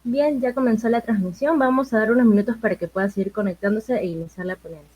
Bien, ya comenzó la transmisión. Vamos a dar unos minutos para que pueda seguir conectándose e iniciar la ponencia.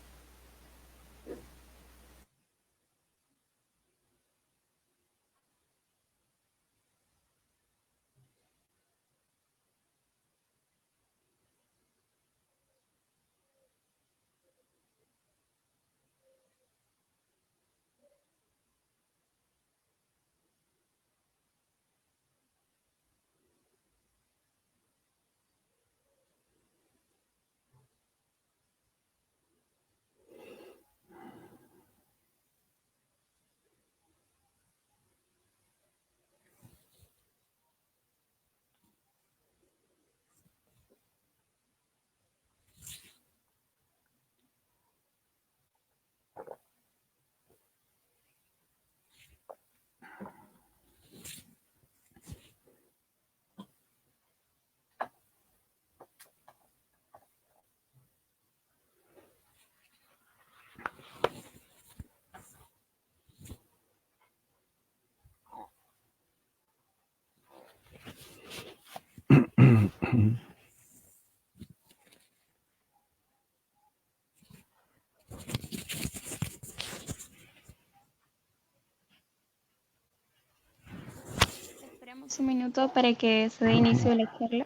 Esperamos un minuto para que se dé inicio a la charla.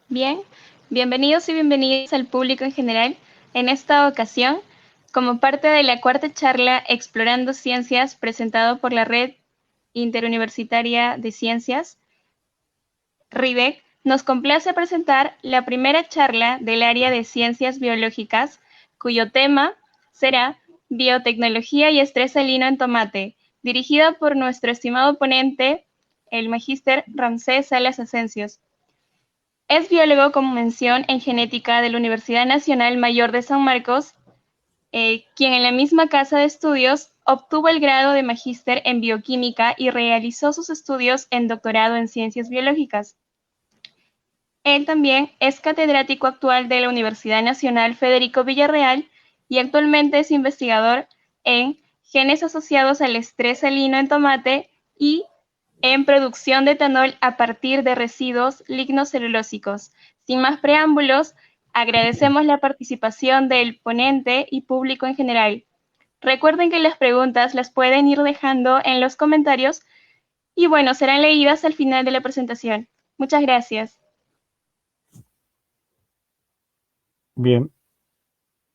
Bien, bienvenidos y bienvenidas al público en general. En esta ocasión, como parte de la cuarta charla Explorando Ciencias, presentado por la Red Interuniversitaria de Ciencias, RIDEC, nos complace presentar la primera charla del área de Ciencias Biológicas, cuyo tema será Biotecnología y estrés salino en tomate, dirigida por nuestro estimado ponente, el magíster Ramsés Salas Asensios. Es biólogo con mención en genética de la Universidad Nacional Mayor de San Marcos, quien en la misma casa de estudios obtuvo el grado de magíster en bioquímica y realizó sus estudios en doctorado en ciencias biológicas. Él también es catedrático actual de la Universidad Nacional Federico Villarreal y actualmente es investigador en genes asociados al estrés salino en tomate y en producción de etanol a partir de residuos lignocelulósicos. Sin más preámbulos, agradecemos la participación del ponente y público en general. Recuerden que las preguntas las pueden ir dejando en los comentarios y bueno, serán leídas al final de la presentación. Muchas gracias. Bien,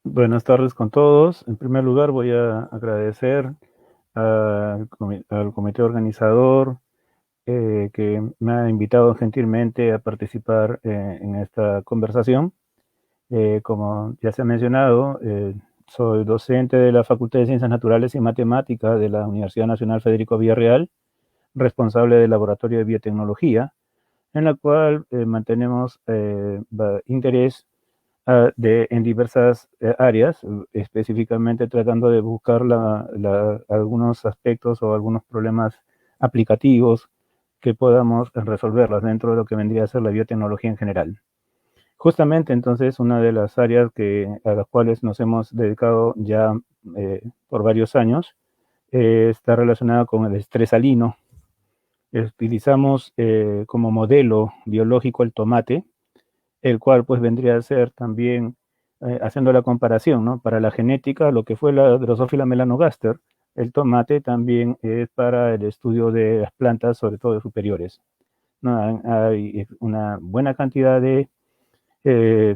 buenas tardes con todos. En primer lugar voy a agradecer al comité organizador que me ha invitado gentilmente a participar en esta conversación. Como ya se ha mencionado, soy docente de la Facultad de Ciencias Naturales y Matemáticas de la Universidad Nacional Federico Villarreal, responsable del Laboratorio de Biotecnología, en la cual mantenemos interés en diversas áreas, específicamente tratando de buscar algunos aspectos o algunos problemas aplicativos que podamos resolverlas dentro de lo que vendría a ser la biotecnología en general. Justamente entonces una de las áreas a las cuales nos hemos dedicado ya por varios años está relacionada con el estrés salino. Utilizamos como modelo biológico el tomate, el cual pues vendría a ser también, haciendo la comparación, ¿no? Para la genética, lo que fue la Drosophila melanogaster, el tomate también es para el estudio de las plantas, sobre todo superiores, ¿no? Hay una buena cantidad de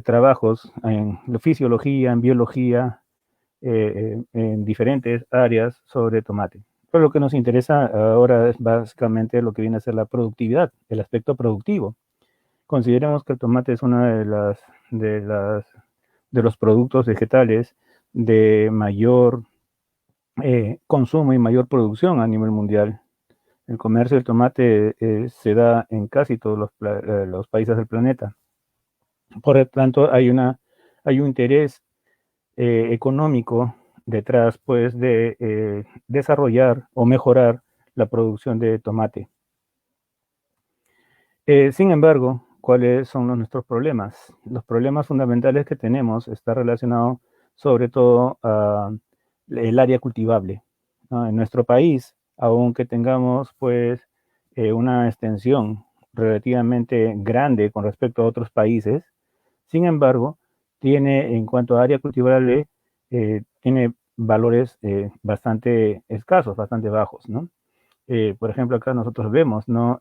trabajos en fisiología, en biología, en diferentes áreas sobre tomate. Pero lo que nos interesa ahora es básicamente lo que viene a ser la productividad, el aspecto productivo. Consideremos que el tomate es una de las de los productos vegetales de mayor consumo y mayor producción a nivel mundial. El comercio del tomate se da en casi todos los países del planeta. Por lo tanto, hay un interés económico detrás, pues, de desarrollar o mejorar la producción de tomate. Sin embargo, ¿cuáles son nuestros problemas? Los problemas fundamentales que tenemos están relacionados sobre todo al área cultivable, ¿no? En nuestro país, aunque tengamos pues una extensión relativamente grande con respecto a otros países, sin embargo, tiene en cuanto a área cultivable, tiene valores bastante escasos, bastante bajos, ¿no? Por ejemplo, acá nosotros vemos, ¿no?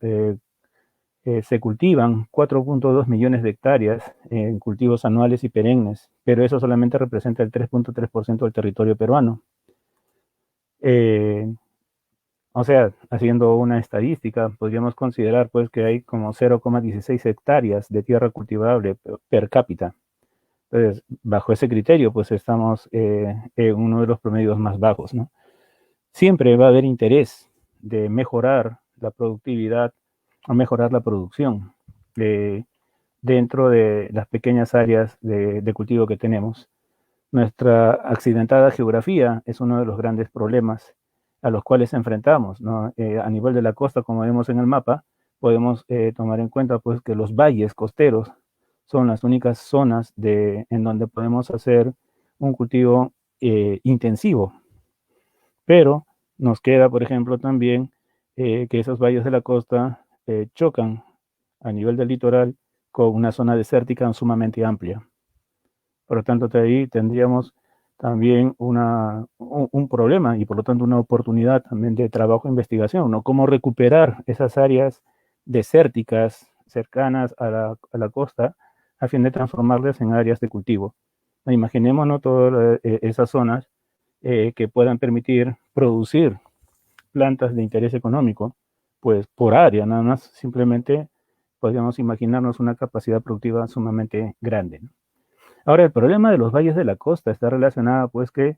Se cultivan 4.2 millones de hectáreas en cultivos anuales y perennes, pero eso solamente representa el 3.3% del territorio peruano. O sea, haciendo una estadística, podríamos considerar pues que hay como 0,16 hectáreas de tierra cultivable per cápita. Entonces, bajo ese criterio, pues estamos en uno de los promedios más bajos, ¿no? Siempre va a haber interés de mejorar la productividad o mejorar la producción dentro de las pequeñas áreas de cultivo que tenemos. Nuestra accidentada geografía es uno de los grandes problemas a los cuales enfrentamos, ¿no? A nivel de la costa, como vemos en el mapa, podemos tomar en cuenta pues, que los valles costeros son las únicas zonas en donde podemos hacer un cultivo intensivo. Pero nos queda, por ejemplo, también que esos valles de la costa chocan a nivel del litoral con una zona desértica sumamente amplia. Por lo tanto, ahí tendríamos también un problema y por lo tanto una oportunidad también de trabajo e investigación, ¿no? Cómo recuperar esas áreas desérticas cercanas a la costa a fin de transformarlas en áreas de cultivo. Imaginémonos todas esas zonas que puedan permitir producir plantas de interés económico, pues por área, nada más, simplemente podríamos imaginarnos una capacidad productiva sumamente grande, ¿no? Ahora, el problema de los valles de la costa está relacionado, pues, que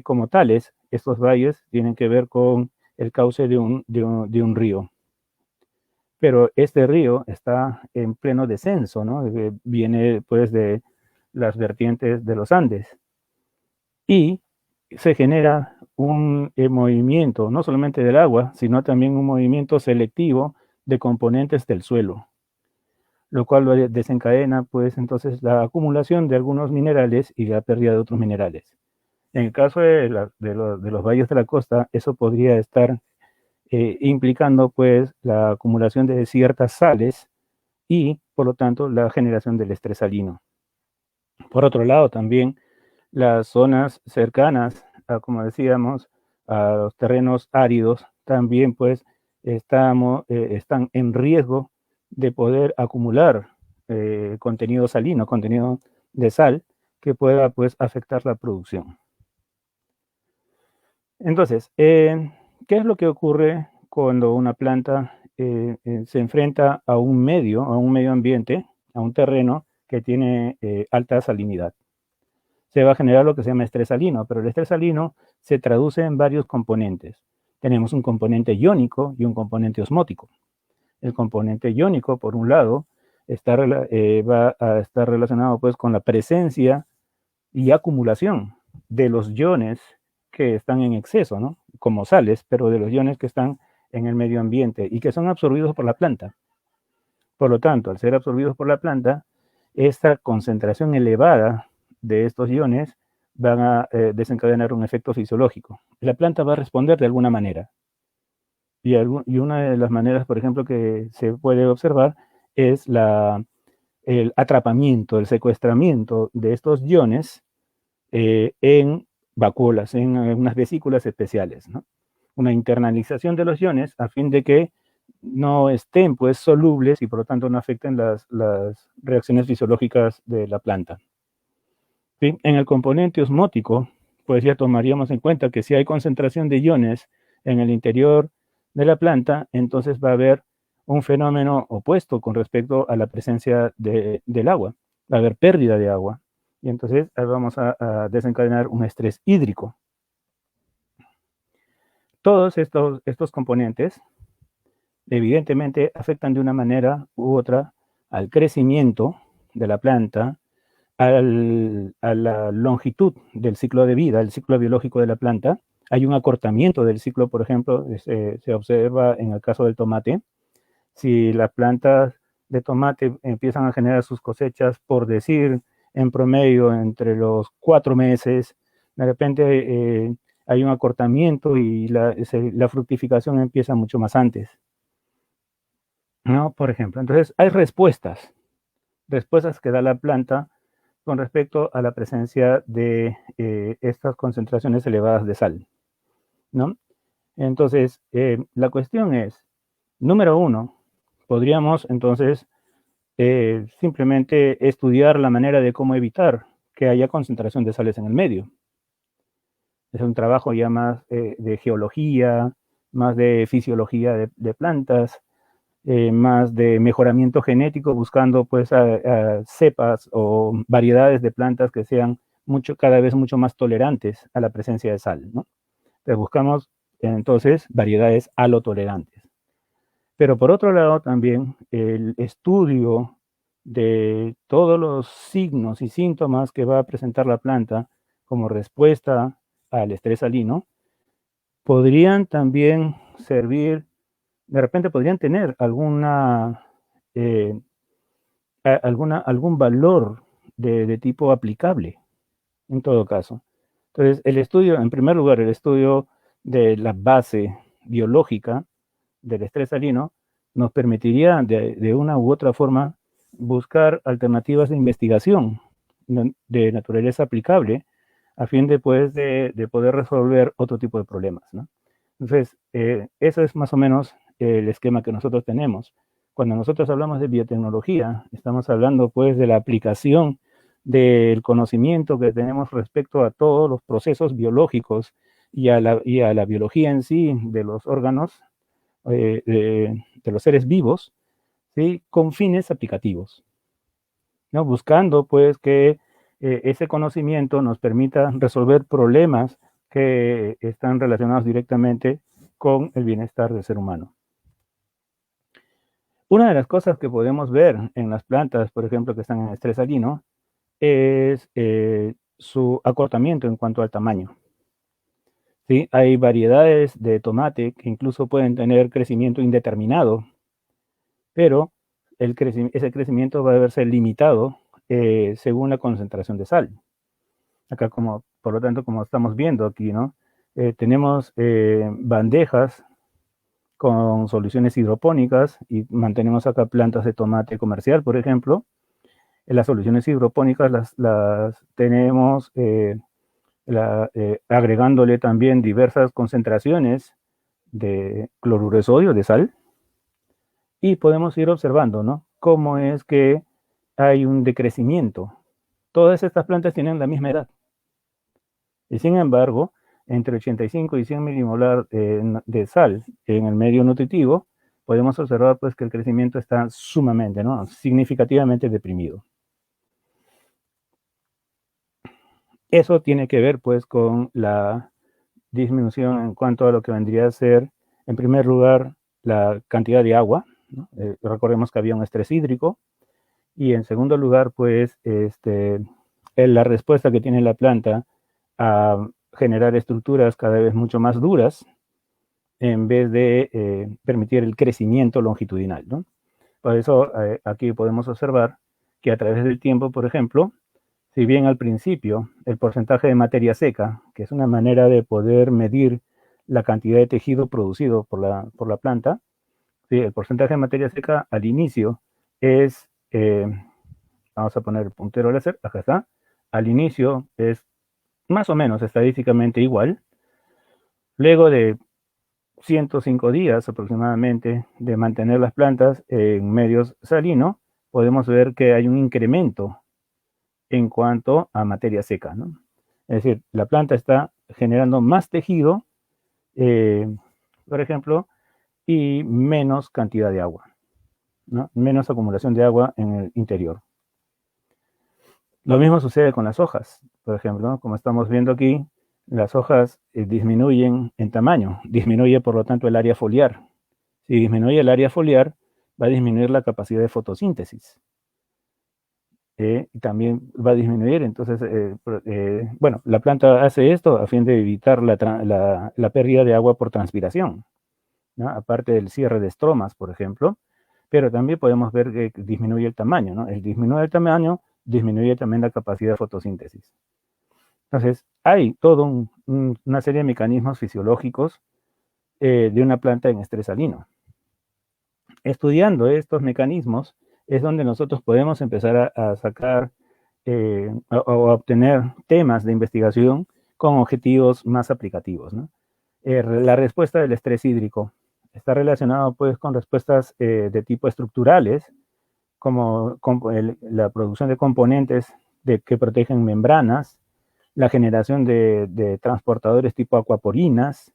como tales, estos valles tienen que ver con el cauce de un río. Pero este río está en pleno descenso, ¿no? Viene, pues, de las vertientes de los Andes. Y se genera un movimiento, no solamente del agua, sino también un movimiento selectivo de componentes del suelo, lo cual desencadena, pues, entonces la acumulación de algunos minerales y la pérdida de otros minerales. En el caso de los valles de la costa, eso podría estar implicando, pues, la acumulación de ciertas sales y, por lo tanto, la generación del estrés salino. Por otro lado, también las zonas cercanas, como decíamos, a los terrenos áridos, también, pues, están en riesgo de poder acumular contenido salino, contenido de sal, que pueda, pues, afectar la producción. Entonces, ¿qué es lo que ocurre cuando una planta se enfrenta a un medio ambiente, a un terreno que tiene alta salinidad? Se va a generar lo que se llama estrés salino, pero el estrés salino se traduce en varios componentes. Tenemos un componente iónico y un componente osmótico. El componente iónico, por un lado, va a estar relacionado, pues, con la presencia y acumulación de los iones que están en exceso, ¿no? Como sales, pero de los iones que están en el medio ambiente y que son absorbidos por la planta. Por lo tanto, al ser absorbidos por la planta, esta concentración elevada de estos iones van a desencadenar un efecto fisiológico. La planta va a responder de alguna manera. Y una de las maneras, por ejemplo, que se puede observar es el atrapamiento, el secuestramiento de estos iones en vacuolas, en unas vesículas especiales, ¿no? Una internalización de los iones a fin de que no estén, pues, solubles y por lo tanto no afecten las reacciones fisiológicas de la planta. ¿Sí? En el componente osmótico, pues ya tomaríamos en cuenta que si hay concentración de iones en el interior de la planta, entonces va a haber un fenómeno opuesto con respecto a la presencia del agua. Va a haber pérdida de agua. y entonces vamos a desencadenar un estrés hídrico. Todos estos componentes evidentemente afectan de una manera u otra al crecimiento de la planta, a la longitud del ciclo de vida, el ciclo biológico de la planta. Hay un acortamiento del ciclo, por ejemplo, se observa en el caso del tomate. Si las plantas de tomate empiezan a generar sus cosechas, por decir, en promedio entre los 4 meses, de repente hay un acortamiento y la fructificación empieza mucho más antes, ¿no? Por ejemplo, entonces hay respuestas que da la planta con respecto a la presencia de estas concentraciones elevadas de sal, ¿no? Entonces, la cuestión es, número uno, podríamos entonces simplemente estudiar la manera de cómo evitar que haya concentración de sales en el medio. Es un trabajo ya más de geología, más de fisiología de plantas, más de mejoramiento genético, buscando pues a cepas o variedades de plantas que sean cada vez mucho más tolerantes a la presencia de sal, ¿no? Entonces buscamos entonces variedades halotolerantes. Pero por otro lado también el estudio de todos los signos y síntomas que va a presentar la planta como respuesta al estrés salino podrían también servir, de repente podrían tener algún valor de tipo aplicable en todo caso. Entonces, en primer lugar, el estudio de la base biológica del estrés salino nos permitiría de una u otra forma buscar alternativas de investigación de naturaleza aplicable a fin de poder resolver otro tipo de problemas, ¿no? Entonces, eso es más o menos el esquema que nosotros tenemos. Cuando nosotros hablamos de biotecnología, estamos hablando pues de la aplicación del conocimiento que tenemos respecto a todos los procesos biológicos y a la biología en sí de los órganos, de los seres vivos, ¿sí? Con fines aplicativos, ¿no? Buscando pues que ese conocimiento nos permita resolver problemas que están relacionados directamente con el bienestar del ser humano. Una de las cosas que podemos ver en las plantas, por ejemplo, que están en estrés salino, es su acortamiento en cuanto al tamaño. ¿Sí? Hay variedades de tomate que incluso pueden tener crecimiento indeterminado, pero ese crecimiento va a verse limitado según la concentración de sal. Acá, por lo tanto, como estamos viendo aquí, ¿no? Tenemos bandejas con soluciones hidropónicas y mantenemos acá plantas de tomate comercial, por ejemplo. Las soluciones hidropónicas las tenemos agregándole también diversas concentraciones de cloruro de sodio, de sal, y podemos ir observando, ¿no? Cómo es que hay un decrecimiento. Todas estas plantas tienen la misma edad. Y sin embargo, entre 85 y 100 milimolar de sal en el medio nutritivo, podemos observar pues que el crecimiento está sumamente, ¿no? Significativamente deprimido. Eso tiene que ver pues con la disminución en cuanto a lo que vendría a ser, en primer lugar, la cantidad de agua, ¿no? Recordemos que había un estrés hídrico, y en segundo lugar, pues, la respuesta que tiene la planta a generar estructuras cada vez mucho más duras en vez de permitir el crecimiento longitudinal, ¿no? Por eso aquí podemos observar que a través del tiempo, por ejemplo, si bien al principio el porcentaje de materia seca, que es una manera de poder medir la cantidad de tejido producido por la planta, ¿sí? El porcentaje de materia seca al inicio es, vamos a poner el puntero láser, acá está, al inicio es más o menos estadísticamente igual. Luego de 105 días aproximadamente de mantener las plantas en medios salinos, podemos ver que hay un incremento en cuanto a materia seca, ¿no? Es decir, la planta está generando más tejido, por ejemplo, y menos cantidad de agua, ¿no? Menos acumulación de agua en el interior. Lo mismo sucede con las hojas, por ejemplo, ¿no? Como estamos viendo aquí, las hojas disminuyen en tamaño, disminuye por lo tanto el área foliar. Si disminuye el área foliar, va a disminuir la capacidad de fotosíntesis. Y también va a disminuir, entonces, bueno, la planta hace esto a fin de evitar la pérdida de agua por transpiración, ¿no? Aparte del cierre de estromas, por ejemplo, pero también podemos ver que disminuye el tamaño, ¿no? El disminuir el tamaño disminuye también la capacidad de fotosíntesis. Entonces, hay toda una serie de mecanismos fisiológicos de una planta en estrés salino. Estudiando estos mecanismos es donde nosotros podemos empezar a sacar o a obtener temas de investigación con objetivos más aplicativos, ¿no? La respuesta del estrés hídrico está relacionado pues con respuestas de tipo estructurales, como la producción de componentes que protegen membranas, la generación de transportadores tipo acuaporinas,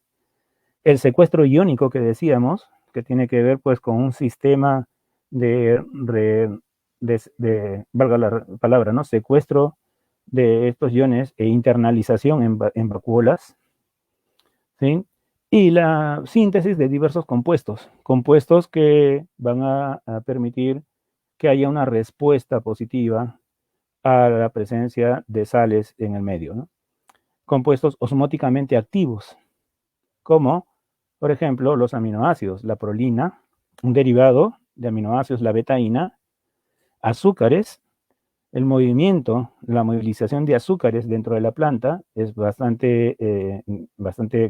el secuestro iónico que decíamos, que tiene que ver pues con un sistema valga la palabra, ¿no? Secuestro de estos iones e internalización en vacuolas, ¿sí? Y la síntesis de diversos compuestos que van a permitir que haya una respuesta positiva a la presencia de sales en el medio, ¿no? Compuestos osmóticamente activos, como, por ejemplo, los aminoácidos, la prolina, un derivado de aminoácidos, la betaína, azúcares. El movimiento, la movilización de azúcares dentro de la planta es bastante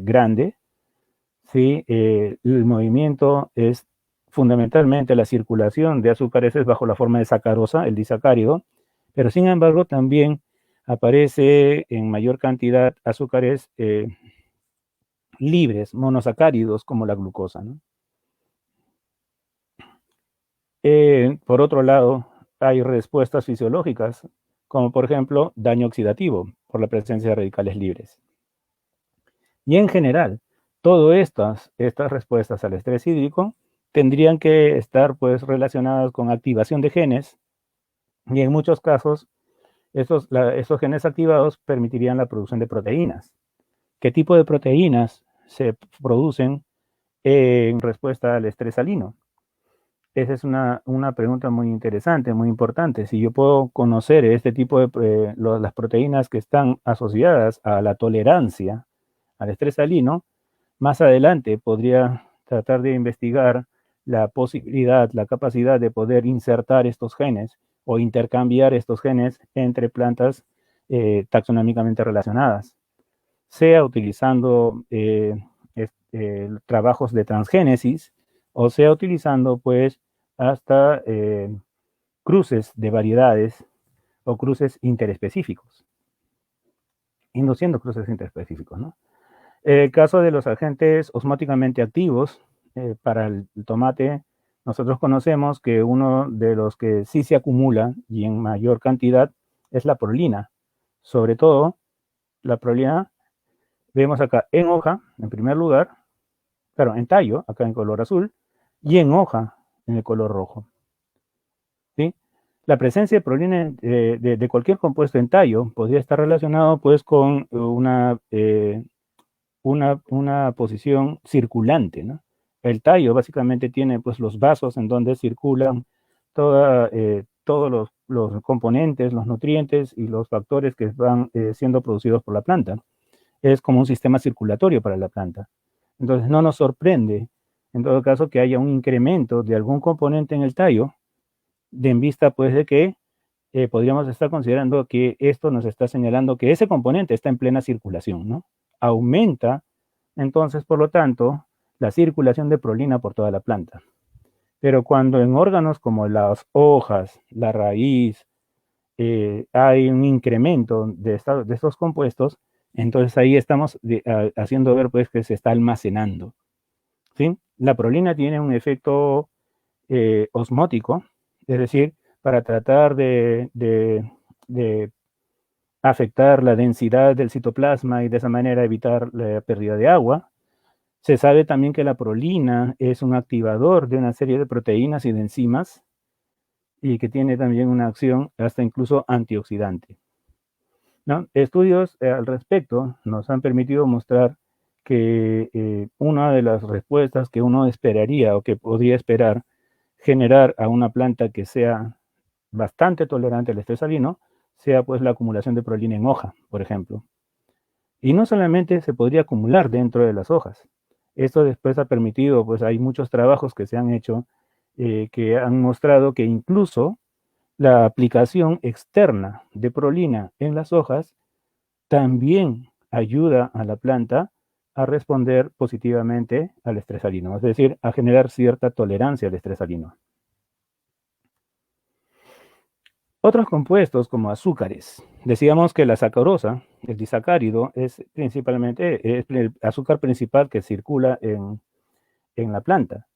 grande, ¿sí? El movimiento es fundamentalmente la circulación de azúcares es bajo la forma de sacarosa, el disacárido, pero sin embargo también aparece en mayor cantidad azúcares libres, monosacáridos, como la glucosa, ¿no? Por otro lado, hay respuestas fisiológicas, como por ejemplo daño oxidativo por la presencia de radicales libres. Y en general, todas estas respuestas al estrés hídrico tendrían que estar pues relacionadas con activación de genes, y en muchos casos esos genes activados permitirían la producción de proteínas. ¿Qué tipo de proteínas se producen en respuesta al estrés salino? Esa es una pregunta muy interesante, muy importante. Si yo puedo conocer este tipo de las proteínas que están asociadas a la tolerancia al estrés salino, más adelante podría tratar de investigar la posibilidad, la capacidad de poder insertar estos genes o intercambiar estos genes entre plantas taxonómicamente relacionadas, sea utilizando trabajos de transgénesis o sea utilizando pues hasta cruces de variedades o cruces interespecíficos, induciendo cruces interespecíficos, ¿no? El caso de los agentes osmóticamente activos para el tomate, nosotros conocemos que uno de los que sí se acumula y en mayor cantidad es la prolina. Sobre todo, la prolina, vemos acá en hoja, en primer lugar, claro, en tallo, acá en color azul, y en hoja, en el color rojo. ¿Sí? La presencia de prolina de cualquier compuesto en tallo podría estar relacionado pues con una posición circulante, ¿no? El tallo básicamente tiene pues los vasos en donde circulan todos los componentes, los nutrientes y los factores que van siendo producidos por la planta. Es como un sistema circulatorio para la planta. Entonces no nos sorprende, en todo caso, que haya un incremento de algún componente en el tallo, en vista pues de que podríamos estar considerando que esto nos está señalando que ese componente está en plena circulación, ¿no? Aumenta, entonces, por lo tanto, la circulación de prolina por toda la planta. Pero cuando en órganos como las hojas, la raíz, hay un incremento de estos compuestos, entonces ahí estamos haciendo ver pues que se está almacenando, ¿sí? La prolina tiene un efecto osmótico, es decir, para tratar de afectar la densidad del citoplasma y de esa manera evitar la pérdida de agua. Se sabe también que la prolina es un activador de una serie de proteínas y de enzimas y que tiene también una acción hasta incluso antioxidante, ¿no? Estudios al respecto nos han permitido mostrar que una de las respuestas que uno esperaría o que podría esperar generar a una planta que sea bastante tolerante al estrés salino sea pues la acumulación de prolina en hoja, por ejemplo. Y no solamente se podría acumular dentro de las hojas. Esto después ha permitido, pues hay muchos trabajos que se han hecho que han mostrado que incluso la aplicación externa de prolina en las hojas también ayuda a la planta a responder positivamente al estrés salino, es decir, a generar cierta tolerancia al estrés salino. Otros compuestos como azúcares. Decíamos que la sacarosa, el disacárido, es principalmente el azúcar principal que circula en la planta.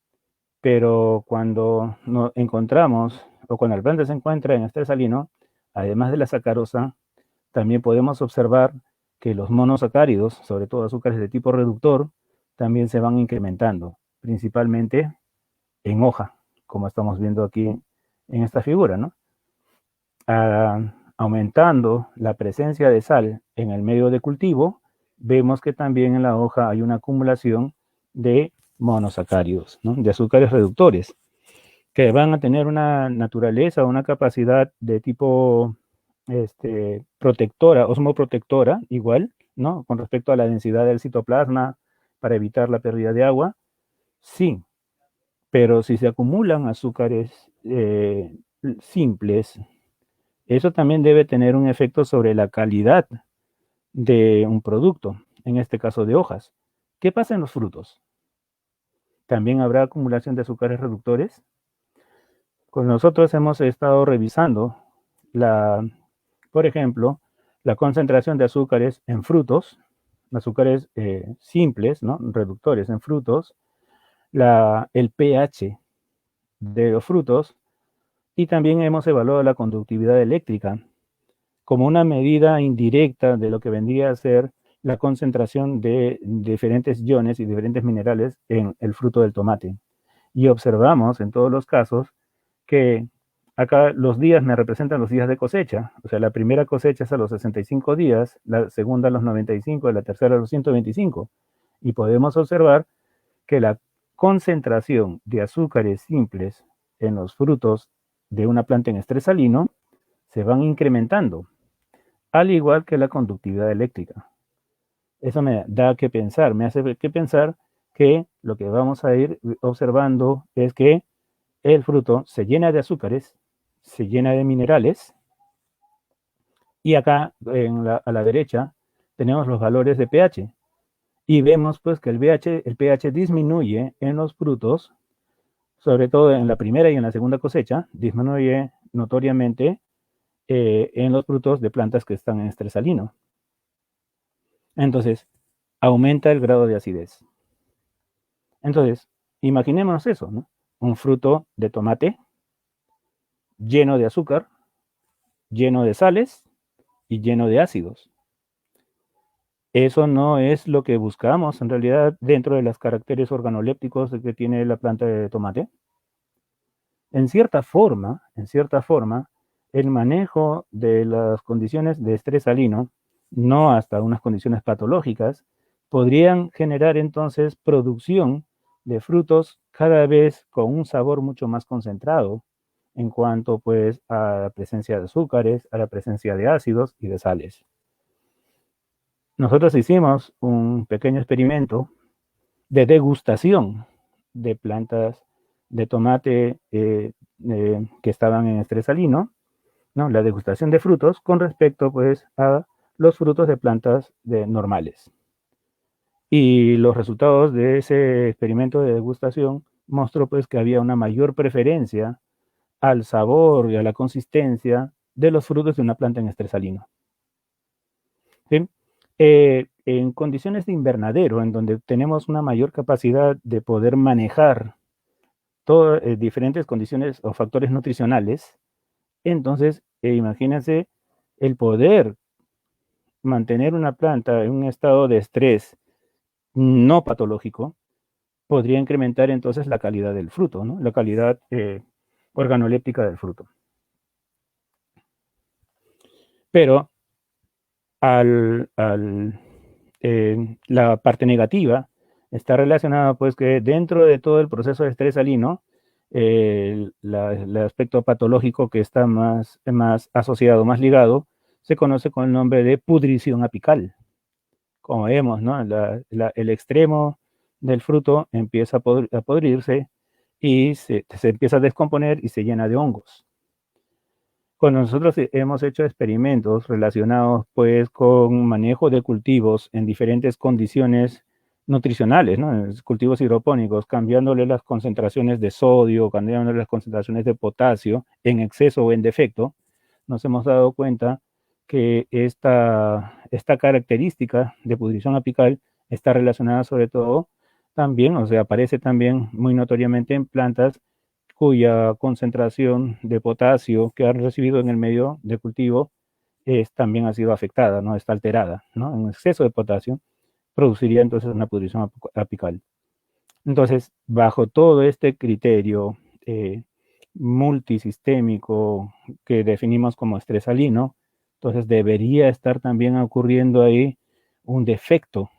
Pero cuando nos encontramos, o cuando la planta se encuentra en estrés salino, además de la sacarosa, también podemos observar que los monosacáridos, sobre todo azúcares de tipo reductor, también se van incrementando, principalmente en hoja, como estamos viendo aquí en esta figura, ¿no? Aumentando la presencia de sal en el medio de cultivo, vemos que también en la hoja hay una acumulación de monosacáridos, ¿no? De azúcares reductores, que van a tener una naturaleza, una capacidad de tipo protectora, osmoprotectora, igual, ¿no? Con respecto a la densidad del citoplasma para evitar la pérdida de agua, sí, pero si se acumulan azúcares simples, eso también debe tener un efecto sobre la calidad de un producto, en este caso de hojas. ¿Qué pasa en los frutos? ¿También habrá acumulación de azúcares reductores? Pues nosotros hemos estado revisando, por ejemplo, la concentración de azúcares en frutos, azúcares simples, ¿no? Reductores en frutos, el pH de los frutos, y también hemos evaluado la conductividad eléctrica como una medida indirecta de lo que vendría a ser la concentración de diferentes iones y diferentes minerales en el fruto del tomate. Y observamos en todos los casos que acá los días me representan los días de cosecha, o sea, la primera cosecha es a los 65 días, la segunda a los 95 y la tercera a los 125. Y podemos observar que la concentración de azúcares simples en los frutos de una planta en estrés salino se van incrementando, al igual que la conductividad eléctrica. Eso me da que pensar, me hace que pensar que lo que vamos a ir observando es que el fruto se llena de azúcares, se llena de minerales, y acá a la derecha tenemos los valores de pH, y vemos pues que el pH disminuye en los frutos, sobre todo en la primera y en la segunda cosecha, disminuye notoriamente en los frutos de plantas que están en estrés salino. Entonces, aumenta el grado de acidez. Entonces, imaginémonos eso, ¿no? Un fruto de tomate lleno de azúcar, lleno de sales y lleno de ácidos. Eso no es lo que buscamos en realidad dentro de los caracteres organolépticos que tiene la planta de tomate. En cierta forma, el manejo de las condiciones de estrés salino, no hasta unas condiciones patológicas, podrían generar entonces producción de frutos cada vez con un sabor mucho más concentrado en cuanto pues a la presencia de azúcares, a la presencia de ácidos y de sales. Nosotros hicimos un pequeño experimento de degustación de plantas de tomate que estaban en estrés salino, ¿no? La degustación de frutos con respecto pues a los frutos de plantas normales. Y los resultados de ese experimento de degustación mostró pues que había una mayor preferencia al sabor y a la consistencia de los frutos de una planta en estrés salino. ¿Sí? En condiciones de invernadero, en donde tenemos una mayor capacidad de poder manejar diferentes condiciones o factores nutricionales, entonces imagínense el poder mantener una planta en un estado de estrés no patológico, podría incrementar entonces la calidad del fruto, ¿no? La calidad organoléptica del fruto. Pero la parte negativa está relacionada pues que dentro de todo el proceso de estrés salino, el aspecto patológico que está más asociado, más ligado, se conoce con el nombre de pudrición apical. Como vemos, ¿no? El extremo del fruto empieza a podrirse y se empieza a descomponer y se llena de hongos. Cuando nosotros hemos hecho experimentos relacionados pues con manejo de cultivos en diferentes condiciones nutricionales, ¿no? Cultivos hidropónicos, cambiándole las concentraciones de sodio, cambiándole las concentraciones de potasio en exceso o en defecto, nos hemos dado cuenta que esta característica de pudrición apical está relacionada sobre todo también, o sea, aparece también muy notoriamente en plantas cuya concentración de potasio que han recibido en el medio de cultivo también ha sido afectada, ¿no? Está alterada, ¿no? En exceso de potasio produciría entonces una pudrición apical. Entonces, bajo todo este criterio multisistémico que definimos como estrés salino, entonces debería estar también ocurriendo ahí un defecto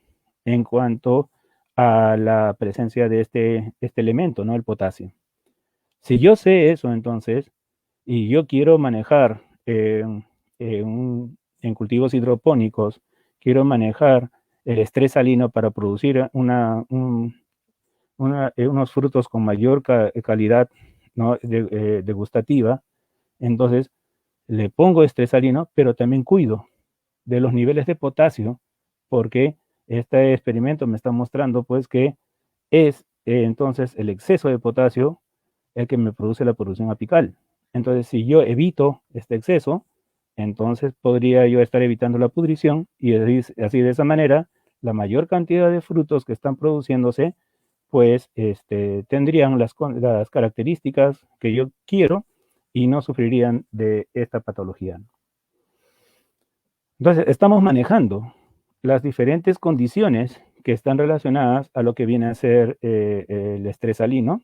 en cuanto a la presencia de este elemento, ¿no? El potasio. Si yo sé eso, entonces, y yo quiero manejar en cultivos hidropónicos, quiero manejar el estrés salino para producir unos frutos con mayor calidad, ¿no? degustativa, entonces le pongo estrés salino, pero también cuido de los niveles de potasio, porque este experimento me está mostrando pues que es entonces el exceso de potasio el que me produce la pudrición apical. Entonces, si yo evito este exceso, entonces podría yo estar evitando la pudrición y así de esa manera, la mayor cantidad de frutos que están produciéndose, pues tendrían las características que yo quiero y no sufrirían de esta patología. Entonces, estamos manejando las diferentes condiciones que están relacionadas a lo que viene a ser el estrés salino,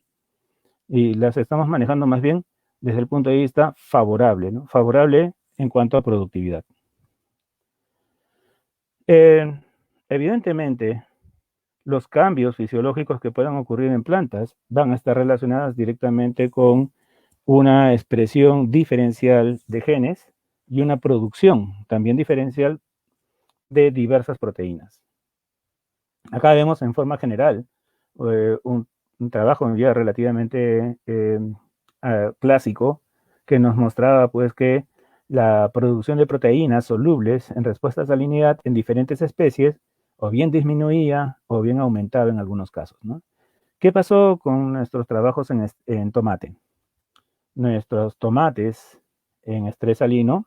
y las estamos manejando más bien desde el punto de vista favorable, ¿no? Favorable en cuanto a productividad. Evidentemente, los cambios fisiológicos que puedan ocurrir en plantas van a estar relacionados directamente con una expresión diferencial de genes y una producción también diferencial de diversas proteínas. Acá vemos en forma general un trabajo ya relativamente clásico que nos mostraba pues que la producción de proteínas solubles en respuesta a salinidad en diferentes especies o bien disminuía o bien aumentaba en algunos casos, ¿no? ¿Qué pasó con nuestros trabajos en tomate? Nuestros tomates en estrés salino,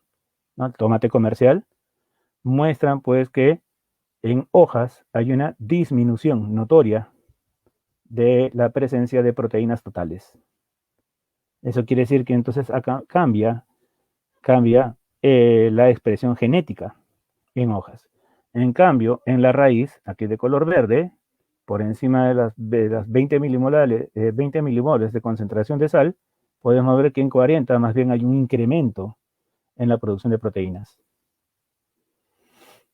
¿no? El tomate comercial, muestran pues que en hojas hay una disminución notoria de la presencia de proteínas totales. Eso quiere decir que entonces acá cambia la expresión genética en hojas. En cambio, en la raíz, aquí de color verde, por encima de las 20 milimoles de concentración de sal, podemos ver que en 40 más bien hay un incremento en la producción de proteínas.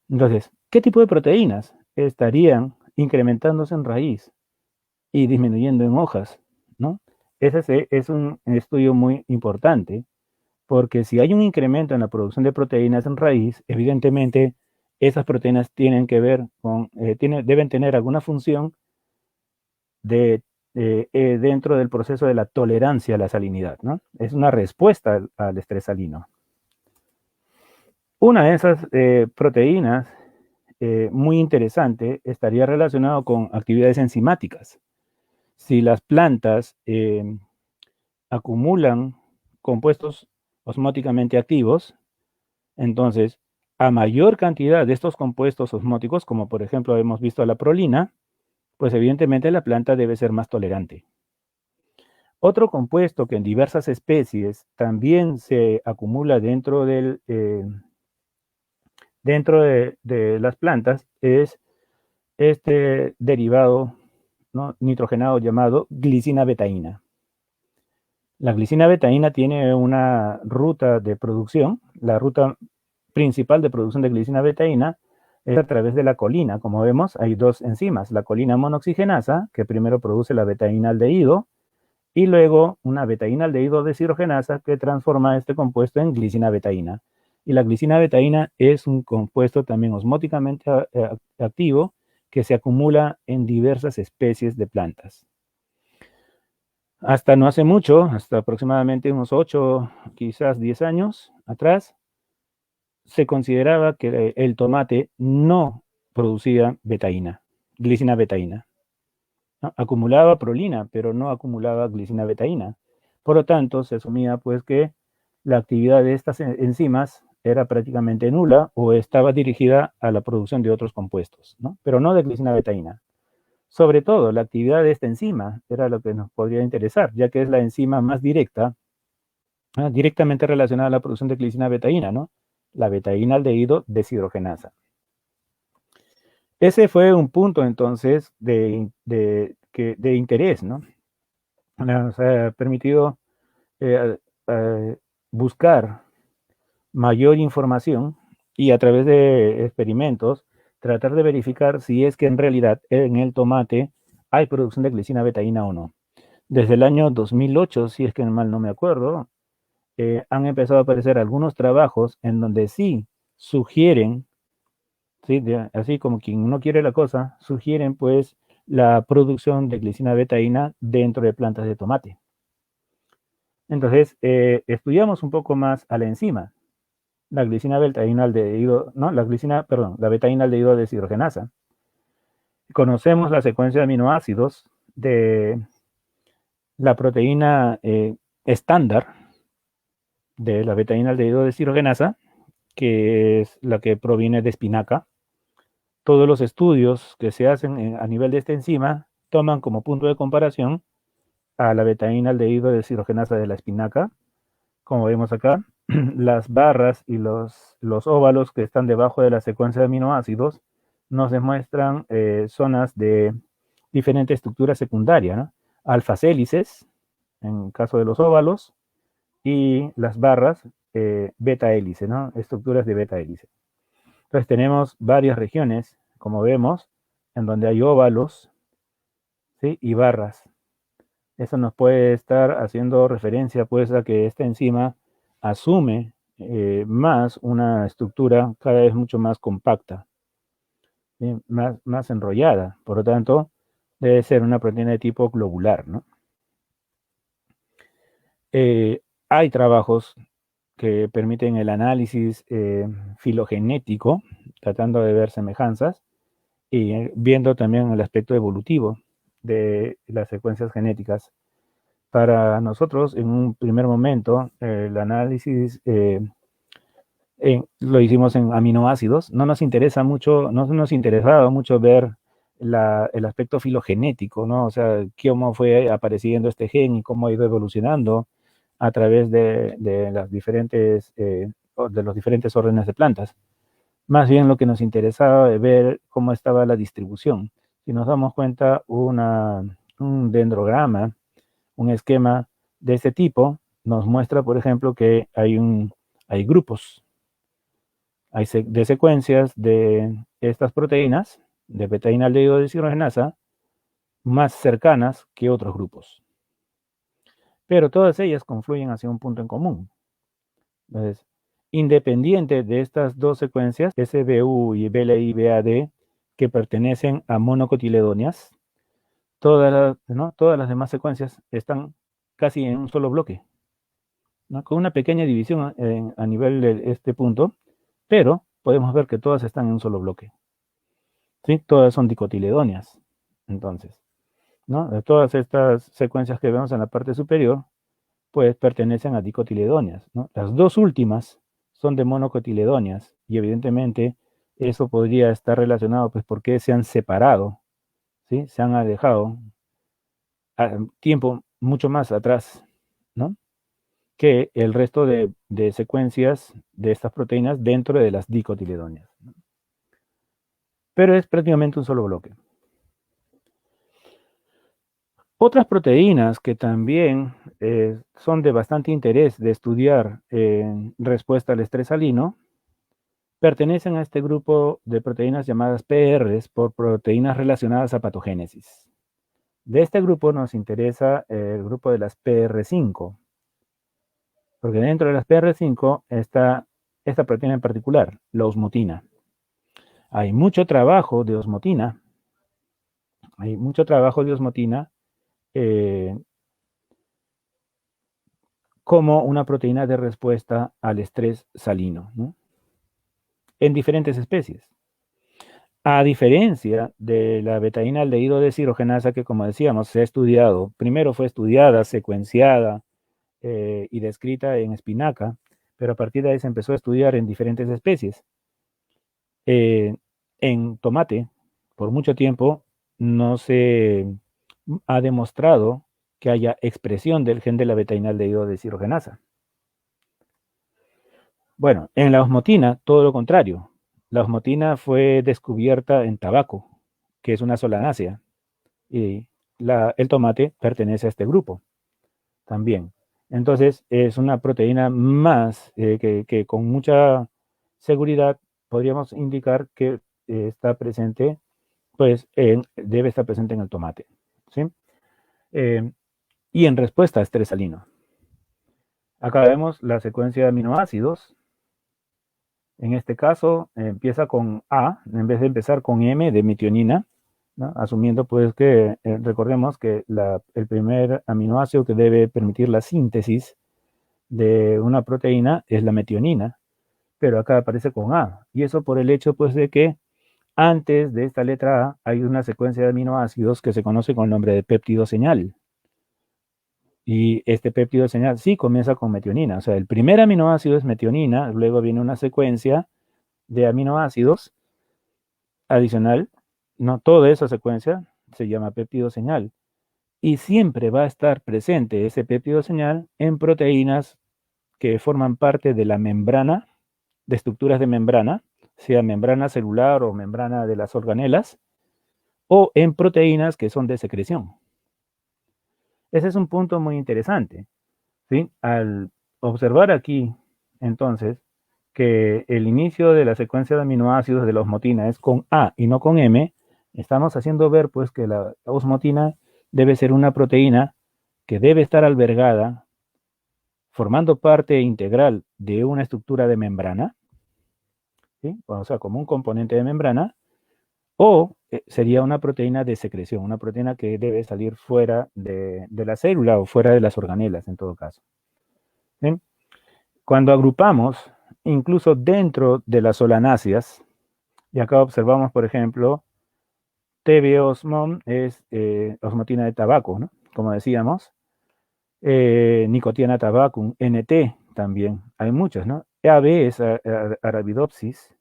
Entonces, ¿qué tipo de proteínas estarían incrementándose en raíz y disminuyendo en hojas, ¿no? Ese es un estudio muy importante, porque si hay un incremento en la producción de proteínas en raíz, evidentemente esas proteínas tienen que ver con, deben tener alguna función dentro del proceso de la tolerancia a la salinidad, ¿no? Es una respuesta al estrés salino. Una de esas proteínas muy interesante estaría relacionado con actividades enzimáticas. Si las plantas acumulan compuestos osmóticamente activos, entonces a mayor cantidad de estos compuestos osmóticos, como por ejemplo hemos visto la prolina, pues evidentemente la planta debe ser más tolerante. Otro compuesto que en diversas especies también se acumula dentro de las plantas es este derivado, ¿no?, nitrogenado llamado glicina betaína. La glicina betaína tiene una ruta de producción, la ruta principal de producción de glicina betaína es a través de la colina. Como vemos, hay dos enzimas, la colina monoxigenasa, que primero produce la betaína-aldehído, y luego una betaína-aldehído deshidrogenasa que transforma este compuesto en glicina betaína. Y la glicina betaína es un compuesto también osmóticamente activo que se acumula en diversas especies de plantas. Hasta no hace mucho, hasta aproximadamente unos 8, quizás 10 años atrás, se consideraba que el tomate no producía betaína, glicina betaína, ¿no? Acumulaba prolina, pero no acumulaba glicina betaína. Por lo tanto, se asumía pues que la actividad de estas enzimas era prácticamente nula o estaba dirigida a la producción de otros compuestos, ¿no? Pero no de glicina betaína. Sobre todo, la actividad de esta enzima era lo que nos podría interesar, ya que es la enzima más directa, ¿no? Directamente relacionada a la producción de glicina betaína, ¿no? La betaína-aldehído deshidrogenasa. Ese fue un punto entonces de interés, ¿no? Nos ha permitido buscar mayor información y a través de experimentos tratar de verificar si es que en realidad en el tomate hay producción de glicina betaína o no. Desde el año 2008, si es que mal no me acuerdo, han empezado a aparecer algunos trabajos en donde sí sugieren, ¿sí? Así como quien no quiere la cosa, sugieren pues la producción de glicina betaína dentro de plantas de tomate. Entonces, estudiamos un poco más a la enzima, la glicina betaína aldehído, no, la betaína aldehído deshidrogenasa. Conocemos la secuencia de aminoácidos de la proteína estándar de la betaína aldehído deshidrogenasa, que es la que proviene de espinaca. Todos los estudios que se hacen a nivel de esta enzima toman como punto de comparación a la betaína aldehído deshidrogenasa de la espinaca. Como vemos acá, las barras y los óvalos que están debajo de la secuencia de aminoácidos nos demuestran zonas de diferente estructura secundaria, ¿no? Alfas hélices, en caso de los óvalos, y las barras beta hélice, ¿no? Estructuras de beta hélice. Entonces tenemos varias regiones, como vemos, en donde hay óvalos, ¿sí? Y barras. Eso nos puede estar haciendo referencia pues a que esta enzima asume más una estructura cada vez mucho más compacta, ¿sí? Más enrollada. Por lo tanto, debe ser una proteína de tipo globular, ¿no? Hay trabajos que permiten el análisis filogenético, tratando de ver semejanzas, y viendo también el aspecto evolutivo de las secuencias genéticas. Para nosotros, en un primer momento, el análisis lo hicimos en aminoácidos. No nos interesa mucho, no nos interesaba mucho ver el aspecto filogenético, ¿no? O sea, cómo fue apareciendo este gen y cómo ha ido evolucionando a través de los diferentes órdenes de plantas. Más bien lo que nos interesaba es ver cómo estaba la distribución. Si nos damos cuenta, un dendrograma, un esquema de este tipo, nos muestra, por ejemplo, que hay grupos, de secuencias de estas proteínas, de betaína aldehído deshidrogenasa, más cercanas que otros grupos. Pero todas ellas confluyen hacia un punto en común. Entonces, independiente de estas dos secuencias, SBU y BLI-BAD, que pertenecen a monocotiledóneas, todas las demás secuencias están casi en un solo bloque, ¿no? Con una pequeña división a nivel de este punto, pero podemos ver que todas están en un solo bloque, ¿sí? Todas son dicotiledóneas. Entonces, ¿no? De todas estas secuencias que vemos en la parte superior, pues pertenecen a dicotiledóneas, ¿no? Las dos últimas son de monocotiledóneas y evidentemente eso podría estar relacionado pues porque se han separado, ¿sí? Se han alejado a tiempo mucho más atrás, ¿no? Que el resto de secuencias de estas proteínas dentro de las dicotiledóneas. Pero es prácticamente un solo bloque. Otras proteínas que también son de bastante interés de estudiar en respuesta al estrés salino pertenecen a este grupo de proteínas llamadas PRs por proteínas relacionadas a patogénesis. De este grupo nos interesa el grupo de las PR5, porque dentro de las PR5 está esta proteína en particular, la osmotina. Hay mucho trabajo de osmotina, como una proteína de respuesta al estrés salino, ¿no? En diferentes especies. A diferencia de la betaína-aldehído deshidrogenasa que, como decíamos, se ha estudiado, primero fue estudiada, secuenciada y descrita en espinaca, pero a partir de ahí se empezó a estudiar en diferentes especies. En tomate, por mucho tiempo, no se ha demostrado que haya expresión del gen de la betaína-aldehído deshidrogenasa. Bueno, en la osmotina, todo lo contrario. La osmotina fue descubierta en tabaco, que es una solanácea, y el tomate pertenece a este grupo también. Entonces, es una proteína más que con mucha seguridad podríamos indicar que está presente, pues debe estar presente en el tomate, ¿sí? Y en respuesta a estrés salino. Acá vemos la secuencia de aminoácidos. En este caso, empieza con A, en vez de empezar con M de metionina, ¿no? Asumiendo pues que, recordemos que el primer aminoácido que debe permitir la síntesis de una proteína es la metionina, pero acá aparece con A, y eso por el hecho pues de que antes de esta letra A hay una secuencia de aminoácidos que se conoce con el nombre de péptido señal. Y este péptido señal sí comienza con metionina, o sea, el primer aminoácido es metionina, luego viene una secuencia de aminoácidos adicional, no toda esa secuencia se llama péptido señal, y siempre va a estar presente ese péptido señal en proteínas que forman parte de la membrana, de estructuras de membrana, sea membrana celular o membrana de las organelas, o en proteínas que son de secreción. Ese es un punto muy interesante, ¿sí? Al observar aquí, entonces, que el inicio de la secuencia de aminoácidos de la osmotina es con A y no con M, estamos haciendo ver pues que la osmotina debe ser una proteína que debe estar albergada, formando parte integral de una estructura de membrana, ¿sí? O sea, como un componente de membrana, o sería una proteína de secreción, una proteína que debe salir fuera de la célula o fuera de las organelas en todo caso. ¿Sí? Cuando agrupamos, incluso dentro de las solanáceas, y acá observamos, por ejemplo, TB-osmon es osmotina de tabaco, ¿no? Como decíamos, Nicotiana tabacum, NT también, hay muchos, ¿no? AB es Arabidopsis,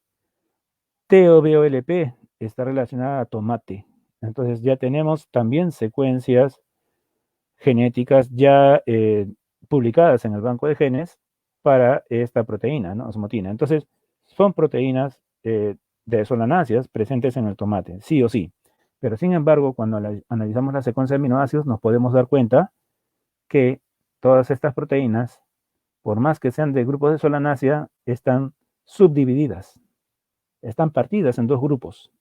TOBOLP está relacionada a tomate. Entonces ya tenemos también secuencias genéticas ya publicadas en el banco de genes para esta proteína, ¿no? Osmotina. Entonces, son proteínas de solanáceas presentes en el tomate, sí o sí. Pero sin embargo, cuando analizamos la secuencia de aminoácidos, nos podemos dar cuenta que todas estas proteínas, por más que sean de grupos de solanácea, están subdivididas, están partidas en dos grupos,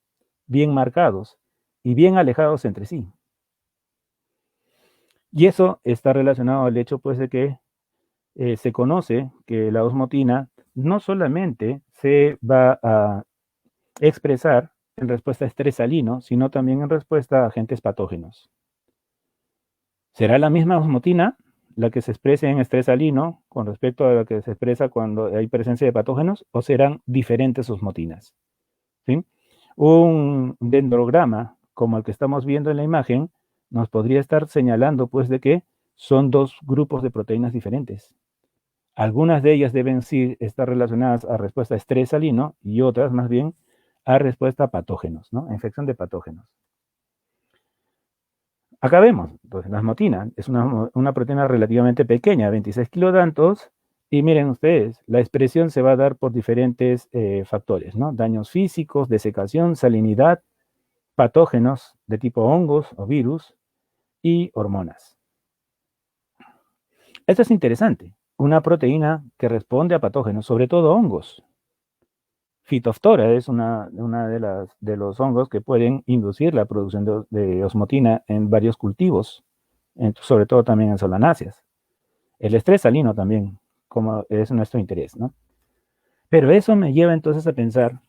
bien marcados y bien alejados entre sí. Y eso está relacionado al hecho, pues, de que se conoce que la osmotina no solamente se va a expresar en respuesta a estrés salino, sino también en respuesta a agentes patógenos. ¿Será la misma osmotina la que se exprese en estrés salino con respecto a la que se expresa cuando hay presencia de patógenos, o serán diferentes osmotinas? ¿Sí? Un dendrograma como el que estamos viendo en la imagen nos podría estar señalando pues de que son dos grupos de proteínas diferentes. Algunas de ellas deben sí estar relacionadas a respuesta a estrés salino y otras más bien a respuesta a patógenos, ¿no? A infección de patógenos. Acá vemos, pues, la osmotina es una proteína relativamente pequeña, 26 kilodaltons, y miren ustedes, la expresión se va a dar por diferentes factores, ¿no? Daños físicos, desecación, salinidad, patógenos de tipo hongos o virus, y hormonas. Esto es interesante. Una proteína que responde a patógenos, sobre todo hongos. Phytophthora es una de los hongos que pueden inducir la producción de osmotina en varios cultivos, sobre todo también en solanáceas. El estrés salino también, como es nuestro interés, ¿no? Pero eso me lleva entonces a pensar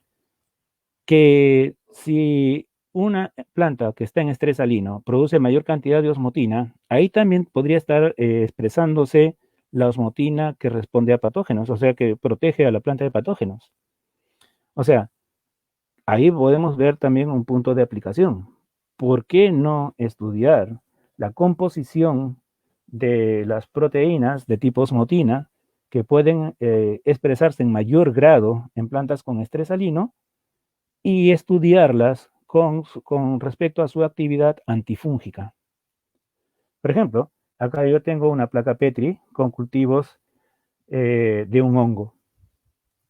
que si una planta que está en estrés salino produce mayor cantidad de osmotina, ahí también podría estar expresándose la osmotina que responde a patógenos, o sea, que protege a la planta de patógenos. O sea, ahí podemos ver también un punto de aplicación. ¿Por qué no estudiar la composición de las proteínas de tipo osmotina que pueden expresarse en mayor grado en plantas con estrés salino y estudiarlas con respecto a su actividad antifúngica? Por ejemplo, acá yo tengo una placa Petri con cultivos de un hongo.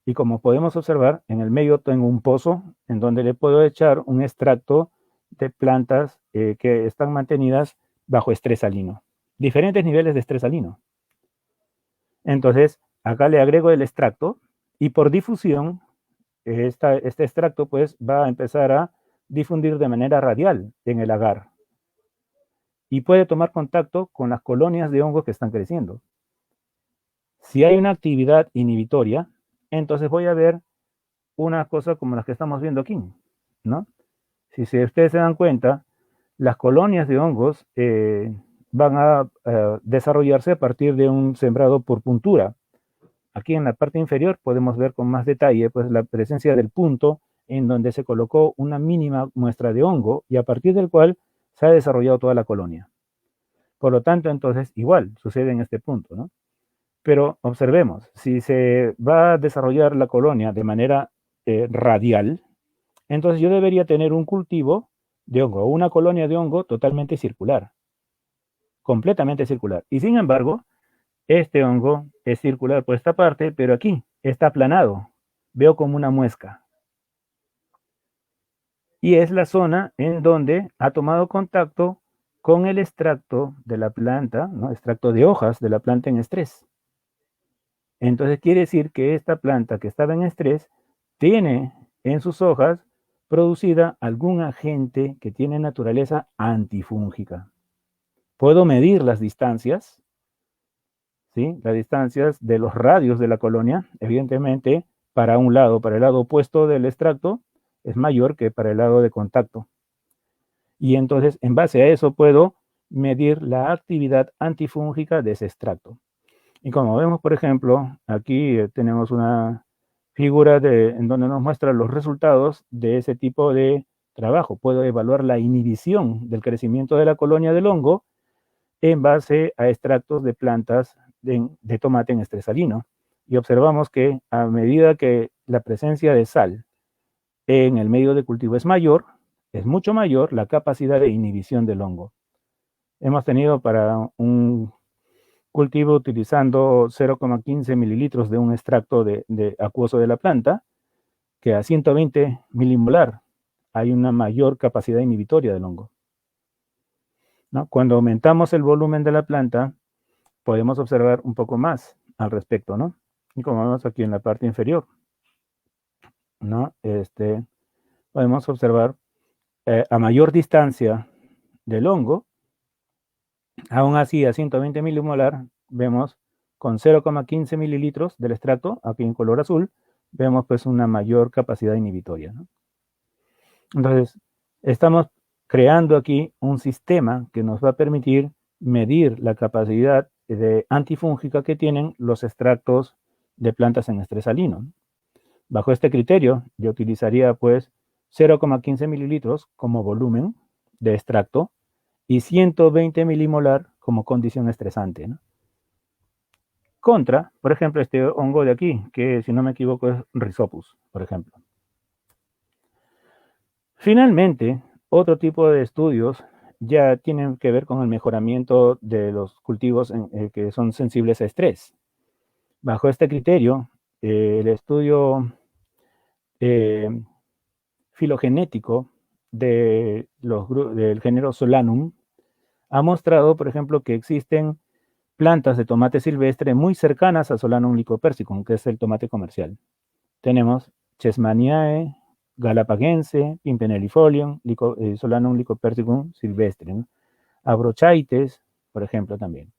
Y como podemos observar, en el medio tengo un pozo en donde le puedo echar un extracto de plantas que están mantenidas bajo estrés salino. Diferentes niveles de estrés salino. Entonces, acá le agrego el extracto y por difusión, este extracto pues va a empezar a difundir de manera radial en el agar. Y puede tomar contacto con las colonias de hongos que están creciendo. Si hay una actividad inhibitoria, entonces voy a ver una cosa como las que estamos viendo aquí, ¿no? Si ustedes se dan cuenta, las colonias de hongos van a desarrollarse a partir de un sembrado por puntura. Aquí en la parte inferior podemos ver con más detalle pues, la presencia del punto en donde se colocó una mínima muestra de hongo y a partir del cual se ha desarrollado toda la colonia. Por lo tanto, entonces, igual sucede en este punto, ¿no? Pero observemos, si se va a desarrollar la colonia de manera radial, entonces yo debería tener un cultivo de hongo, una colonia de hongo totalmente circular, completamente circular. Y sin embargo, este hongo es circular por esta parte, pero aquí está aplanado. Veo como una muesca. Y es la zona en donde ha tomado contacto con el extracto de la planta, ¿no? Extracto de hojas de la planta en estrés. Entonces quiere decir que esta planta que estaba en estrés tiene en sus hojas producida algún agente que tiene naturaleza antifúngica. Puedo medir las distancias, ¿sí? Las distancias de los radios de la colonia, evidentemente, para un lado, para el lado opuesto del extracto, es mayor que para el lado de contacto. Y entonces, en base a eso, puedo medir la actividad antifúngica de ese extracto. Y como vemos, por ejemplo, aquí tenemos una figura en donde nos muestra los resultados de ese tipo de trabajo. Puedo evaluar la inhibición del crecimiento de la colonia del hongo en base a extractos de plantas de tomate en estrés salino. Y observamos que a medida que la presencia de sal en el medio de cultivo es mayor, es mucho mayor la capacidad de inhibición del hongo. Hemos tenido para un cultivo utilizando 0,15 mililitros de un extracto de acuoso de la planta, que a 120 milimolar hay una mayor capacidad inhibitoria del hongo, ¿no? Cuando aumentamos el volumen de la planta, podemos observar un poco más al respecto, ¿no? Y como vemos aquí en la parte inferior, ¿no? Podemos observar a mayor distancia del hongo, aún así a 120 milimolar, vemos con 0,15 mililitros del extracto, aquí en color azul, vemos pues una mayor capacidad inhibitoria, ¿no? Entonces, estamos creando aquí un sistema que nos va a permitir medir la capacidad antifúngica que tienen los extractos de plantas en estrés salino. Bajo este criterio, yo utilizaría pues 0,15 mililitros como volumen de extracto y 120 milimolar como condición estresante, ¿no? Contra, por ejemplo, este hongo de aquí, que si no me equivoco es Rhizopus, por ejemplo. Finalmente, otro tipo de estudios ya tienen que ver con el mejoramiento de los cultivos que son sensibles a estrés. Bajo este criterio, el estudio filogenético del género Solanum ha mostrado, por ejemplo, que existen plantas de tomate silvestre muy cercanas a Solanum lycopersicum, que es el tomate comercial. Tenemos Chesmaniae, Galapagense, Pimpinellifolium, Solanum lycopersicum silvestre, ¿no? Abrochaites, por ejemplo, también.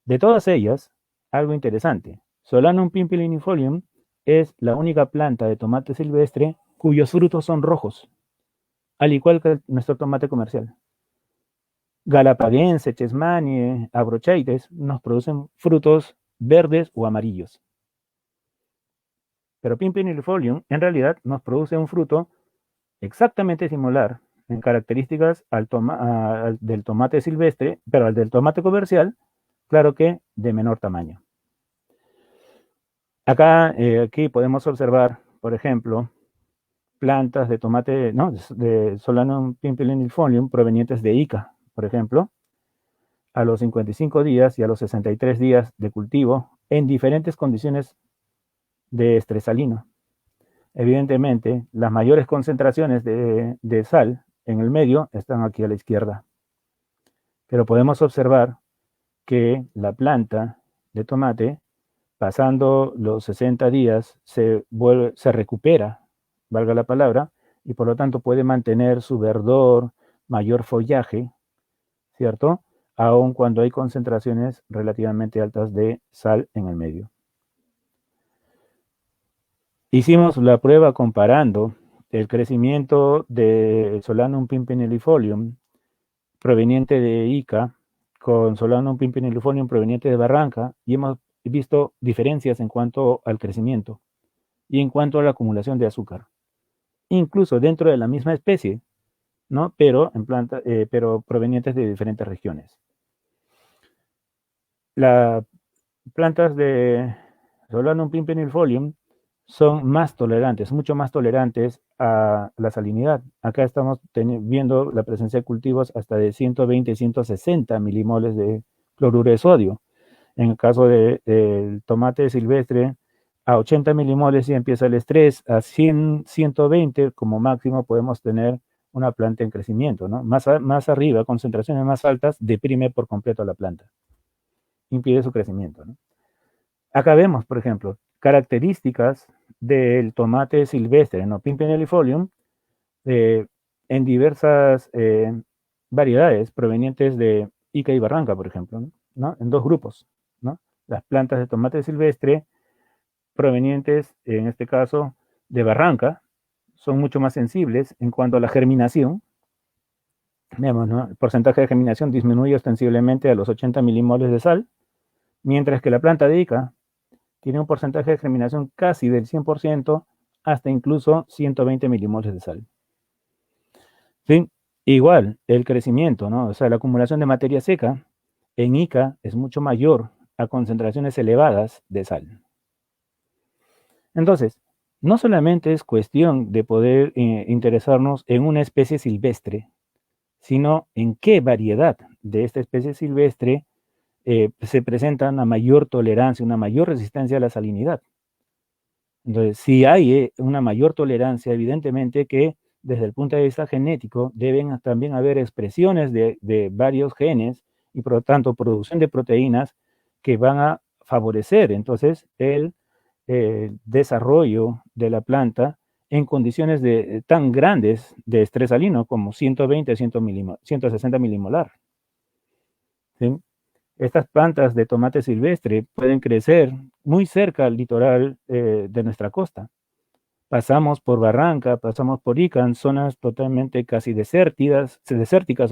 De todas ellas, algo interesante, Solanum pimpinellifolium es la única planta de tomate silvestre cuyos frutos son rojos, al igual que nuestro tomate comercial. Galapagense, Chesmanie, Abrochaites nos producen frutos verdes o amarillos. Pero Pimpinellifolium en realidad nos produce un fruto exactamente similar en características al del tomate silvestre, pero al del tomate comercial, claro que de menor tamaño. Acá, aquí podemos observar, por ejemplo, plantas de tomate, ¿no? De Solanum pimpinellifolium provenientes de Ica, por ejemplo, a los 55 días y a los 63 días de cultivo en diferentes condiciones de estrés salino. Evidentemente, las mayores concentraciones de sal en el medio están aquí a la izquierda. Pero podemos observar que la planta de tomate, pasando los 60 días, se recupera, valga la palabra, y por lo tanto puede mantener su verdor, mayor follaje, ¿cierto? Aun cuando hay concentraciones relativamente altas de sal en el medio. Hicimos la prueba comparando el crecimiento de Solanum pimpinellifolium proveniente de Ica con Solanum pimpinellifolium proveniente de Barranca y hemos visto diferencias en cuanto al crecimiento y en cuanto a la acumulación de azúcar, incluso dentro de la misma especie, ¿no? Pero provenientes de diferentes regiones. Las plantas de Solanum pimpinellifolium son más tolerantes, mucho más tolerantes a la salinidad. Acá estamos viendo la presencia de cultivos hasta de 120 y 160 milimoles de cloruro de sodio. En el caso del tomate silvestre, a 80 milimoles ya empieza el estrés, a 100, 120 como máximo podemos tener una planta en crecimiento, ¿no? Más arriba, concentraciones más altas, deprime por completo a la planta, impide su crecimiento, ¿no? Acá vemos, por ejemplo, características del tomate silvestre, ¿no? Pimpinellifolium, en diversas variedades provenientes de Ica y Barranca, por ejemplo, ¿no? En dos grupos, ¿no? Las plantas de tomate silvestre provenientes, en este caso, de Barranca, son mucho más sensibles en cuanto a la germinación. Vemos, ¿no? El porcentaje de germinación disminuye ostensiblemente a los 80 milimoles de sal, mientras que la planta de Ica tiene un porcentaje de germinación casi del 100% hasta incluso 120 milimoles de sal. ¿Sí? Igual, el crecimiento, ¿no? O sea, la acumulación de materia seca en Ica es mucho mayor a concentraciones elevadas de sal. Entonces, no solamente es cuestión de poder interesarnos en una especie silvestre, sino en qué variedad de esta especie silvestre se presenta una mayor tolerancia, una mayor resistencia a la salinidad. Entonces, si hay una mayor tolerancia, evidentemente que desde el punto de vista genético deben también haber expresiones de varios genes y por lo tanto producción de proteínas que van a favorecer entonces el desarrollo de la planta en condiciones tan grandes de estrés salino como 120 a 160 milimolar. ¿Sí? Estas plantas de tomate silvestre pueden crecer muy cerca al litoral de nuestra costa. Pasamos por Barranca, pasamos por Ica, en zonas totalmente casi desérticas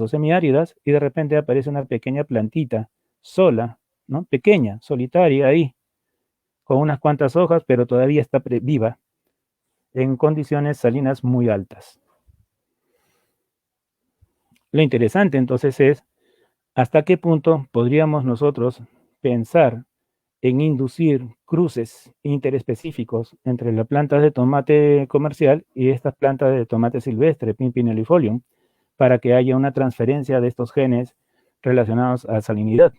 o semiáridas, y de repente aparece una pequeña plantita sola, ¿no? Pequeña, solitaria ahí, con unas cuantas hojas, pero todavía está viva, en condiciones salinas muy altas. Lo interesante entonces es hasta qué punto podríamos nosotros pensar en inducir cruces interespecíficos entre las plantas de tomate comercial y estas plantas de tomate silvestre, Pimpinellifolium, para que haya una transferencia de estos genes relacionados a salinidad.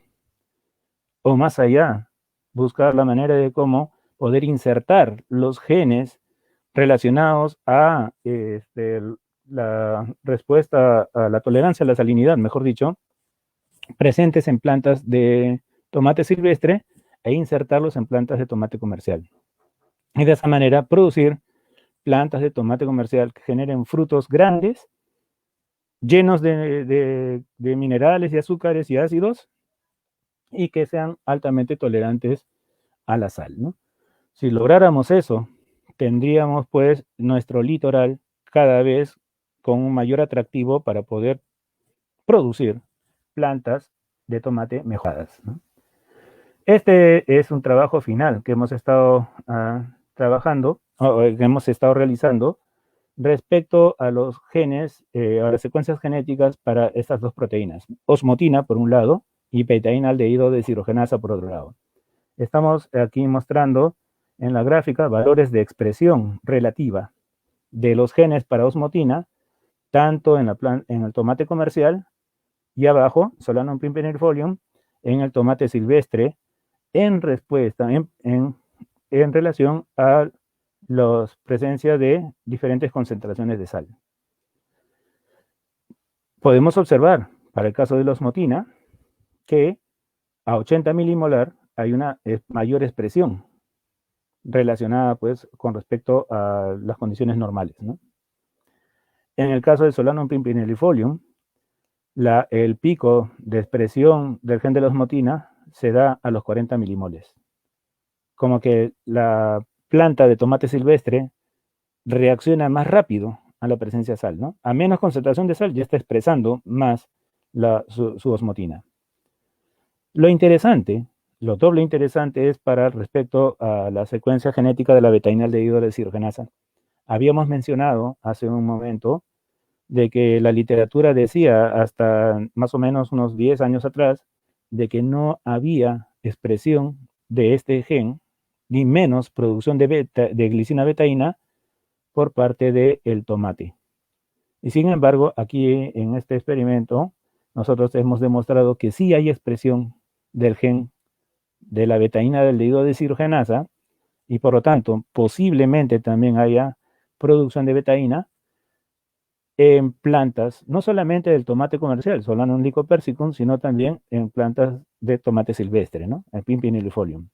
O más allá, buscar la manera de cómo poder insertar los genes relacionados a la respuesta a la tolerancia a la salinidad, mejor dicho, presentes en plantas de tomate silvestre e insertarlos en plantas de tomate comercial. Y de esa manera producir plantas de tomate comercial que generen frutos grandes, llenos de minerales y azúcares y ácidos, y que sean altamente tolerantes a la sal, ¿no? Si lográramos eso, tendríamos pues nuestro litoral cada vez con un mayor atractivo para poder producir plantas de tomate mejoradas, ¿no? Este es un trabajo final que hemos estado trabajando, o que hemos estado realizando respecto a los genes, a las secuencias genéticas para estas dos proteínas, osmotina por un lado y betainaldehído deshidrogenasa por otro lado. Estamos aquí mostrando en la gráfica valores de expresión relativa de los genes para osmotina, tanto en el tomate comercial y abajo, Solanum pimpinifolium, en el tomate silvestre, en respuesta, en relación a la presencia de diferentes concentraciones de sal. Podemos observar, para el caso de la osmotina, que a 80 milimolar hay una mayor expresión relacionada pues con respecto a las condiciones normales, ¿no? En el caso del Solanum pimpinellifolium, el pico de expresión del gen de la osmotina se da a los 40 milimoles. Como que la planta de tomate silvestre reacciona más rápido a la presencia de sal, ¿no? A menos concentración de sal ya está expresando más su osmotina. Lo interesante, lo doble interesante es para respecto a la secuencia genética de la betainaldehído deshidrogenasa. Habíamos mencionado hace un momento de que la literatura decía hasta más o menos unos 10 años atrás de que no había expresión de este gen, ni menos producción de glicina betaína por parte del tomate. Y sin embargo, aquí en este experimento, nosotros hemos demostrado que sí hay expresión del gen de la betainaldehído deshidrogenasa y por lo tanto posiblemente también haya producción de betaína en plantas, no solamente del tomate comercial, Solanum lycopersicum, sino también en plantas de tomate silvestre, ¿no? El pimpinellifolium.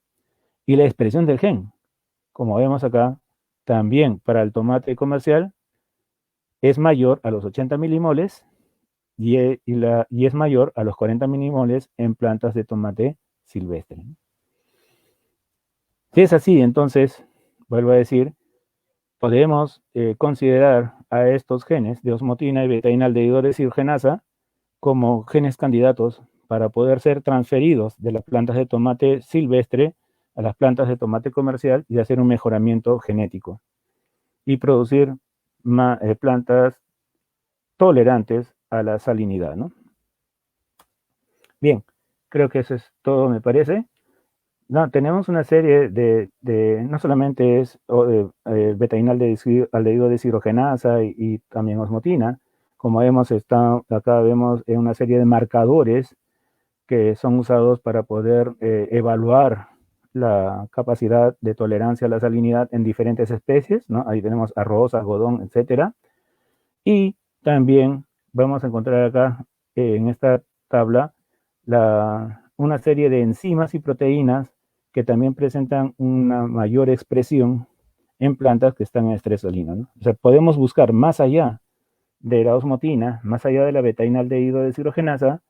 Y la expresión del gen, como vemos acá, también para el tomate comercial es mayor a los 80 milimoles y es mayor a los 40 milimoles en plantas de tomate silvestre. Si es así, entonces, vuelvo a decir, podemos considerar a estos genes de osmotina y betainaldehído deshidrogenasa como genes candidatos para poder ser transferidos de las plantas de tomate silvestre a las plantas de tomate comercial y hacer un mejoramiento genético y producir plantas tolerantes a la salinidad, ¿no? Bien, creo que eso es todo, me parece. No, tenemos una serie no solamente es betainaldehído deshidrogenasa y también osmotina, como hemos estado, acá vemos una serie de marcadores que son usados para poder evaluar la capacidad de tolerancia a la salinidad en diferentes especies, ¿no? Ahí tenemos arroz, algodón, etcétera. Y también vamos a encontrar acá en esta tabla una serie de enzimas y proteínas que también presentan una mayor expresión en plantas que están en estrés salino, ¿no? O sea, podemos buscar más allá de la osmotina, más allá de la betainaldehído deshidrogenasa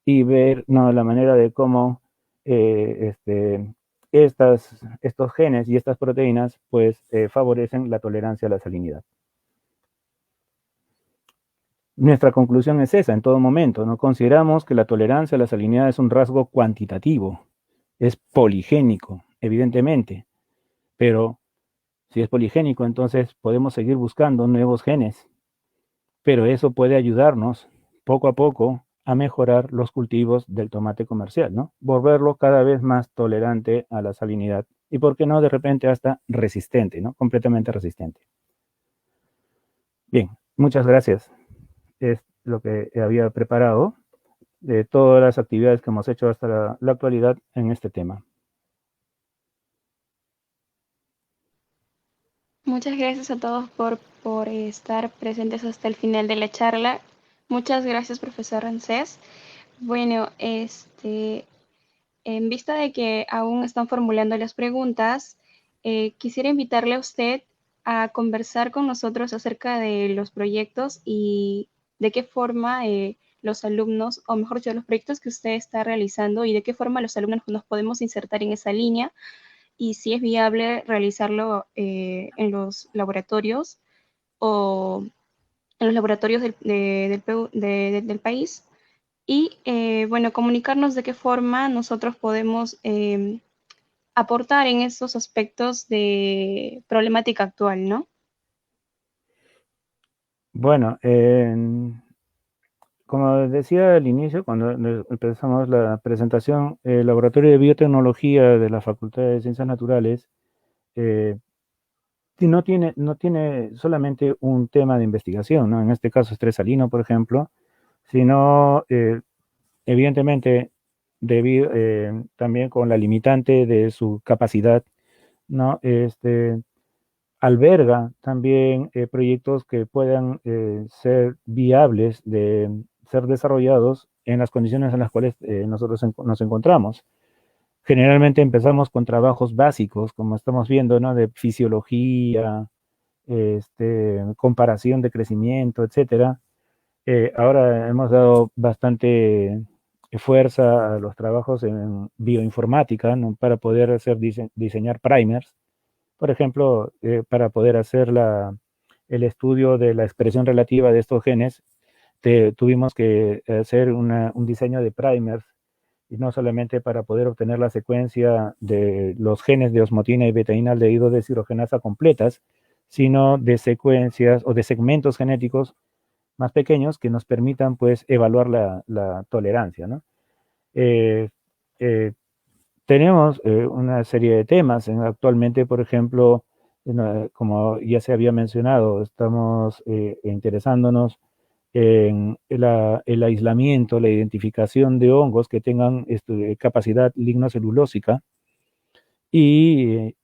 y ver, ¿no?, la manera de cómo estos genes y estas proteínas pues favorecen la tolerancia a la salinidad. Nuestra conclusión es esa en todo momento, ¿no? Consideramos que la tolerancia a la salinidad es un rasgo cuantitativo, es poligénico, evidentemente, pero si es poligénico, entonces podemos seguir buscando nuevos genes, pero eso puede ayudarnos poco a poco a mejorar los cultivos del tomate comercial, ¿no? Volverlo cada vez más tolerante a la salinidad y, ¿por qué no, de repente hasta resistente, ¿no? Completamente resistente. Bien, muchas gracias. Es lo que había preparado de todas las actividades que hemos hecho hasta la actualidad en este tema. Muchas gracias a todos por estar presentes hasta el final de la charla. Muchas gracias, profesor Rancés. Bueno, en vista de que aún están formulando las preguntas, quisiera invitarle a usted a conversar con nosotros acerca de los proyectos y de qué forma los alumnos, o mejor dicho, los proyectos que usted está realizando y de qué forma los alumnos nos podemos insertar en esa línea y si es viable realizarlo en los laboratorios o en los laboratorios del país y, bueno, comunicarnos de qué forma nosotros podemos aportar en esos aspectos de problemática actual, ¿no? Bueno, como decía al inicio, cuando empezamos la presentación, el Laboratorio de Biotecnología de la Facultad de Ciencias Naturales eh, no tiene solamente un tema de investigación, ¿no? En este caso estrés salino, por ejemplo, sino evidentemente debido también con la limitante de su capacidad, ¿no? Alberga también proyectos que puedan ser viables de ser desarrollados en las condiciones en las cuales nosotros nos encontramos. Generalmente empezamos con trabajos básicos, como estamos viendo, ¿no? De fisiología, comparación de crecimiento, etcétera. Ahora hemos dado bastante fuerza a los trabajos en bioinformática, ¿no? Para poder hacer diseñar primers, por ejemplo, para poder hacer el estudio de la expresión relativa de estos genes, tuvimos que hacer un diseño de primers, y no solamente para poder obtener la secuencia de los genes de osmotina y betaína aldehído deshidrogenasa completas, sino de secuencias o de segmentos genéticos más pequeños que nos permitan pues evaluar la tolerancia, ¿no? Eh, eh, Tenemos una serie de temas. Actualmente, por ejemplo, como ya se había mencionado, estamos interesándonos en el aislamiento, la identificación de hongos que tengan capacidad lignocelulósica y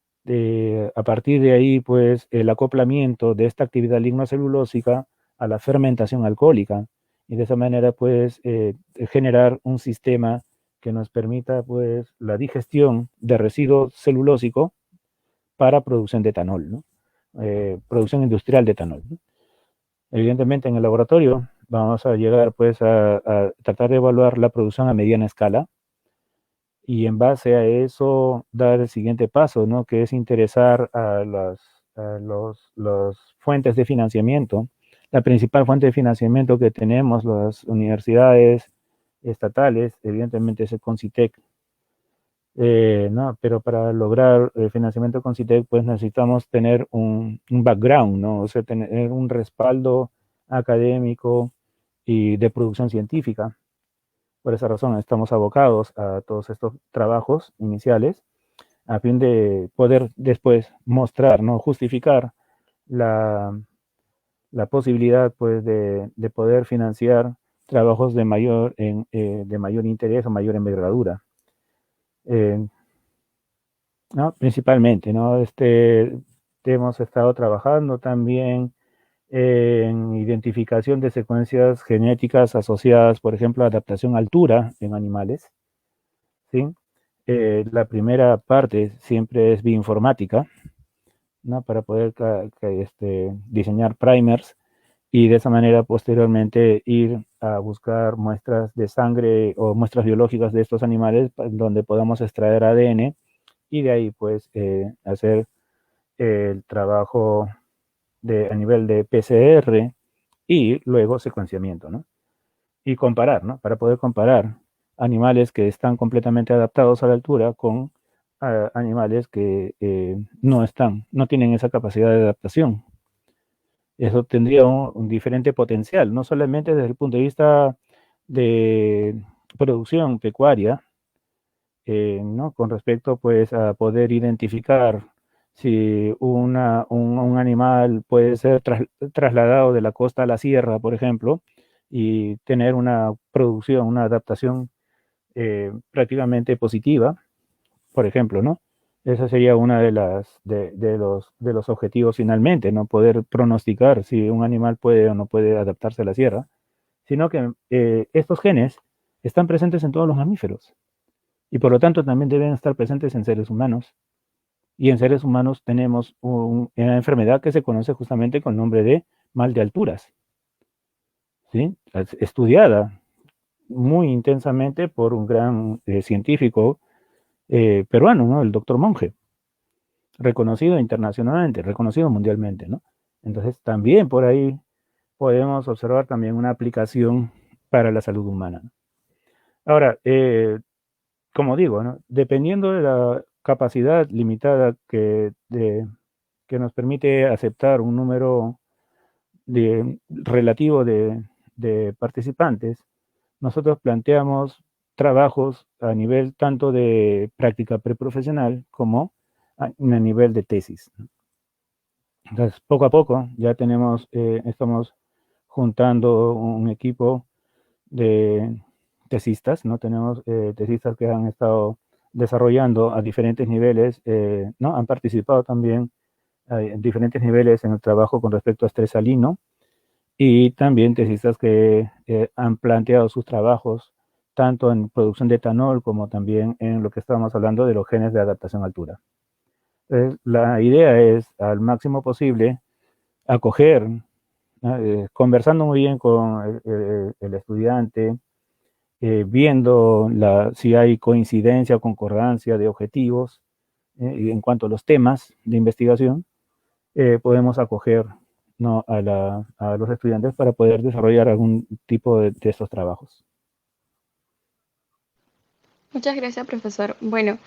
a partir de ahí, pues, el acoplamiento de esta actividad lignocelulósica a la fermentación alcohólica y de esa manera, pues, generar un sistema que nos permita, pues, la digestión de residuo celulósico para producción de etanol, ¿no? Producción industrial de etanol, ¿no? Evidentemente, en el laboratorio vamos a llegar, pues, a tratar de evaluar la producción a mediana escala, y en base a eso dar el siguiente paso, ¿no? Que es interesar los fuentes de financiamiento. La principal fuente de financiamiento que tenemos las universidades estatales, evidentemente es el Concitec, ¿no? Pero para lograr el financiamiento Concitec, pues necesitamos tener un background, ¿no? O sea, tener un respaldo académico y de producción científica. Por esa razón estamos abocados a todos estos trabajos iniciales a fin de poder después mostrar, ¿no? Justificar la, la posibilidad, pues, de poder financiar trabajos de mayor interés o mayor envergadura. ¿No? Principalmente, ¿no? Hemos estado trabajando también en identificación de secuencias genéticas asociadas, por ejemplo, a adaptación a altura en animales, ¿sí? La primera parte siempre es bioinformática, ¿no? Para poder diseñar primers y de esa manera posteriormente ir a buscar muestras de sangre o muestras biológicas de estos animales donde podamos extraer ADN y de ahí pues hacer el trabajo a nivel de PCR y luego secuenciamiento, ¿no? Y comparar, ¿no? Para poder comparar animales que están completamente adaptados a la altura con animales que no tienen esa capacidad de adaptación. Eso tendría un diferente potencial, no solamente desde el punto de vista de producción pecuaria, ¿no? Con respecto pues a poder identificar si un animal puede ser trasladado de la costa a la sierra, por ejemplo, y tener una producción, una adaptación prácticamente positiva, por ejemplo, ¿no? Esa sería una de los objetivos finalmente, no poder pronosticar si un animal puede o no puede adaptarse a la sierra, sino que estos genes están presentes en todos los mamíferos y por lo tanto también deben estar presentes en seres humanos. Y en seres humanos tenemos una enfermedad que se conoce justamente con el nombre de mal de alturas, ¿sí? Estudiada muy intensamente por un gran científico peruano, ¿no? El doctor Monge, reconocido internacionalmente, reconocido mundialmente, ¿no? Entonces también por ahí podemos observar también una aplicación para la salud humana. Ahora, como digo, ¿no? Dependiendo de la capacidad limitada que nos permite aceptar un número relativo de participantes, nosotros planteamos trabajos a nivel tanto de práctica preprofesional como a nivel de tesis. Entonces, poco a poco ya estamos juntando un equipo de tesistas, ¿no? Tenemos tesistas que han estado desarrollando a diferentes niveles, ¿no? Han participado también en diferentes niveles en el trabajo con respecto a estrés salino y también tesistas que han planteado sus trabajos tanto en producción de etanol como también en lo que estábamos hablando de los genes de adaptación a altura. La idea es al máximo posible acoger, conversando muy bien con el estudiante, viendo si hay coincidencia o concordancia de objetivos en cuanto a los temas de investigación, podemos acoger, ¿no? a los estudiantes para poder desarrollar algún tipo de estos trabajos. Muchas gracias, profesor. Bueno,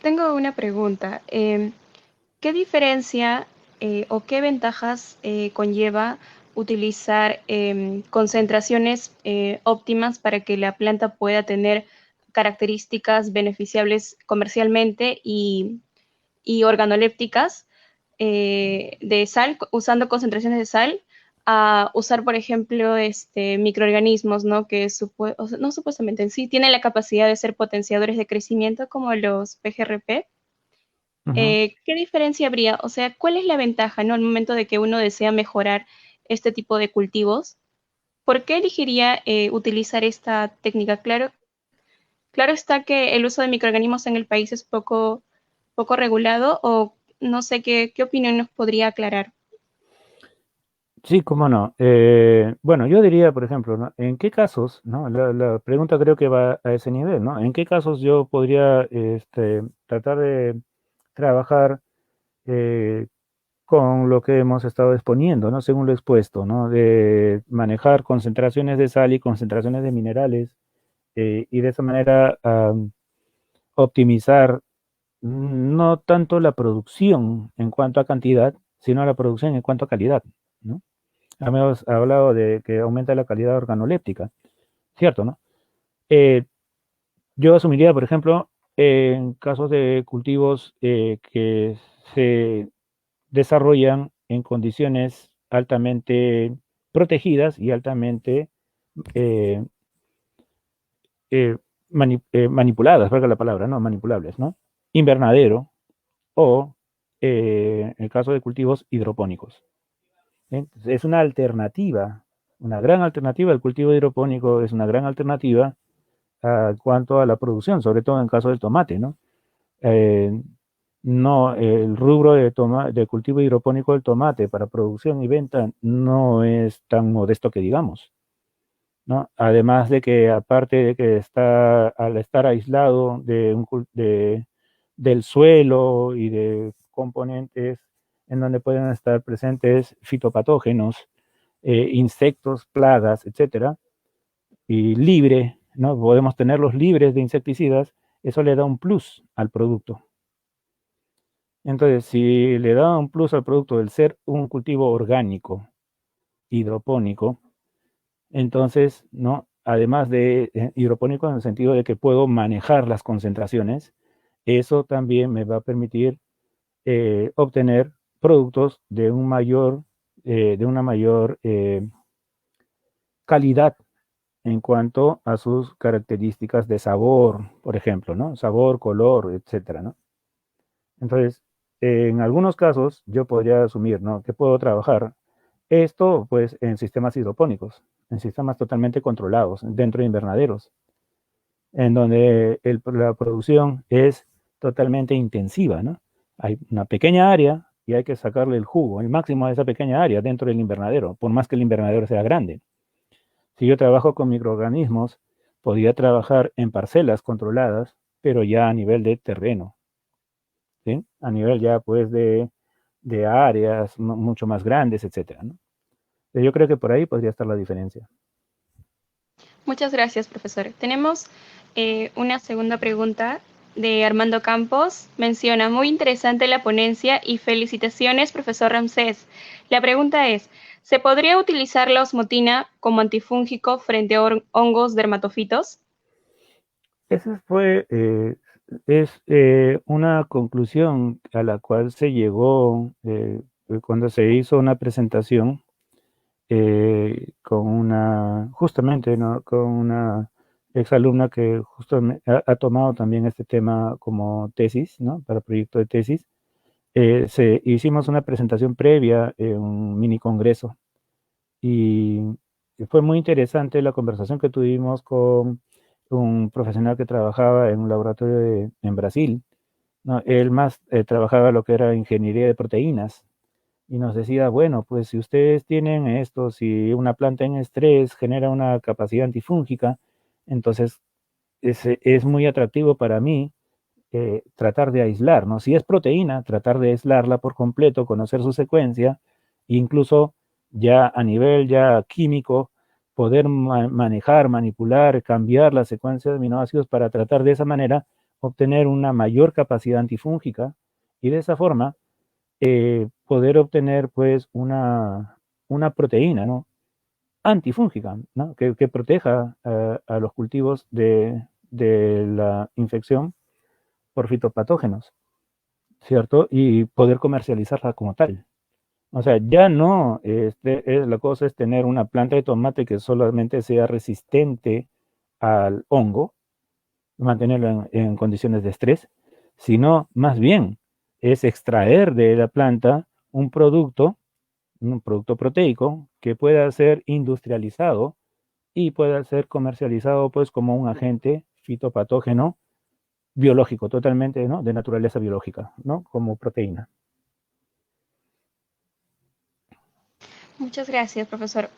tengo una pregunta. ¿Qué diferencia o qué ventajas conlleva utilizar concentraciones óptimas para que la planta pueda tener características beneficiables comercialmente y organolépticas de sal, usando concentraciones de sal, a usar, por ejemplo, microorganismos, ¿no? Que o sea, no supuestamente en sí tienen la capacidad de ser potenciadores de crecimiento como los PGRP? ¿Qué diferencia habría? O sea, ¿cuál es la ventaja, ¿no? Al momento de que uno desea mejorar este tipo de cultivos, ¿por qué elegiría utilizar esta técnica? Claro está que el uso de microorganismos en el país es poco regulado, o no sé qué opinión nos podría aclarar. Sí, cómo no. Bueno, yo diría, por ejemplo, ¿no? ¿En qué casos, ¿no? La pregunta creo que va a ese nivel, ¿no? ¿En qué casos yo podría tratar de trabajar con lo que hemos estado exponiendo, ¿no? Según lo expuesto, ¿no? De manejar concentraciones de sal y concentraciones de minerales y de esa manera optimizar no tanto la producción en cuanto a cantidad, sino la producción en cuanto a calidad, ¿no? Hemos hablado de que aumenta la calidad organoléptica, ¿cierto, no? Yo asumiría, por ejemplo, en casos de cultivos que se desarrollan en condiciones altamente protegidas y altamente eh, manipuladas, valga la palabra, ¿no? Manipulables, ¿no? Invernadero o en el caso de cultivos hidropónicos. Entonces, es una alternativa, una gran alternativa. El cultivo hidropónico es una gran alternativa en cuanto a la producción, sobre todo en el caso del tomate, ¿no? Eh, no, el rubro de cultivo hidropónico del tomate para producción y venta no es tan modesto que digamos, ¿no? Además de que, aparte de que al estar aislado del suelo y de componentes en donde pueden estar presentes fitopatógenos, insectos, plagas, etcétera, y libre, ¿no? Podemos tenerlos libres de insecticidas, eso le da un plus al producto. Entonces, si le da un plus al producto del ser un cultivo orgánico, hidropónico, entonces, ¿no? Además de hidropónico en el sentido de que puedo manejar las concentraciones, eso también me va a permitir obtener productos de una mayor calidad en cuanto a sus características de sabor, por ejemplo, ¿no? Sabor, color, etcétera, ¿no? Entonces, en algunos casos yo podría asumir, ¿no? Que puedo trabajar esto, pues, en sistemas hidropónicos, en sistemas totalmente controlados, dentro de invernaderos. en donde la producción es totalmente intensiva, ¿no? Hay una pequeña área y hay que sacarle el jugo, el máximo de esa pequeña área dentro del invernadero, por más que el invernadero sea grande. Si yo trabajo con microorganismos, podría trabajar en parcelas controladas, pero ya a nivel de terreno, ¿sí? A nivel ya pues de áreas mucho más grandes, etcétera, ¿no? Yo creo que por ahí podría estar la diferencia. Muchas gracias, profesor. Tenemos una segunda pregunta de Armando Campos. Menciona, muy interesante la ponencia y felicitaciones, profesor Ramsés. La pregunta es, ¿se podría utilizar la osmotina como antifúngico frente a hongos dermatofitos? Esa es una conclusión a la cual se llegó cuando se hizo una presentación justamente, ¿no? Con una exalumna que justo ha tomado también este tema como tesis, ¿no? Para proyecto de tesis. Hicimos una presentación previa en un mini congreso y fue muy interesante la conversación que tuvimos con un profesional que trabajaba en un laboratorio en Brasil, ¿no? Él más trabajaba lo que era ingeniería de proteínas y nos decía, bueno, pues si ustedes tienen esto, si una planta en estrés genera una capacidad antifúngica, entonces es muy atractivo para mí tratar de aislar, ¿no? Si es proteína, tratar de aislarla por completo, conocer su secuencia, incluso ya a nivel ya químico, poder manejar, manipular, cambiar la secuencia de aminoácidos para tratar de esa manera obtener una mayor capacidad antifúngica y de esa forma poder obtener pues una proteína, ¿no? Antifúngica, ¿no? Que proteja a los cultivos de la infección por fitopatógenos, ¿cierto? Y poder comercializarla como tal. O sea, ya no la cosa es tener una planta de tomate que solamente sea resistente al hongo, mantenerla en condiciones de estrés, sino más bien es extraer de la planta un producto proteico que pueda ser industrializado y pueda ser comercializado pues como un agente fitopatógeno biológico, totalmente, ¿no? De naturaleza biológica, ¿no? Como proteína. Muchas gracias, profesor.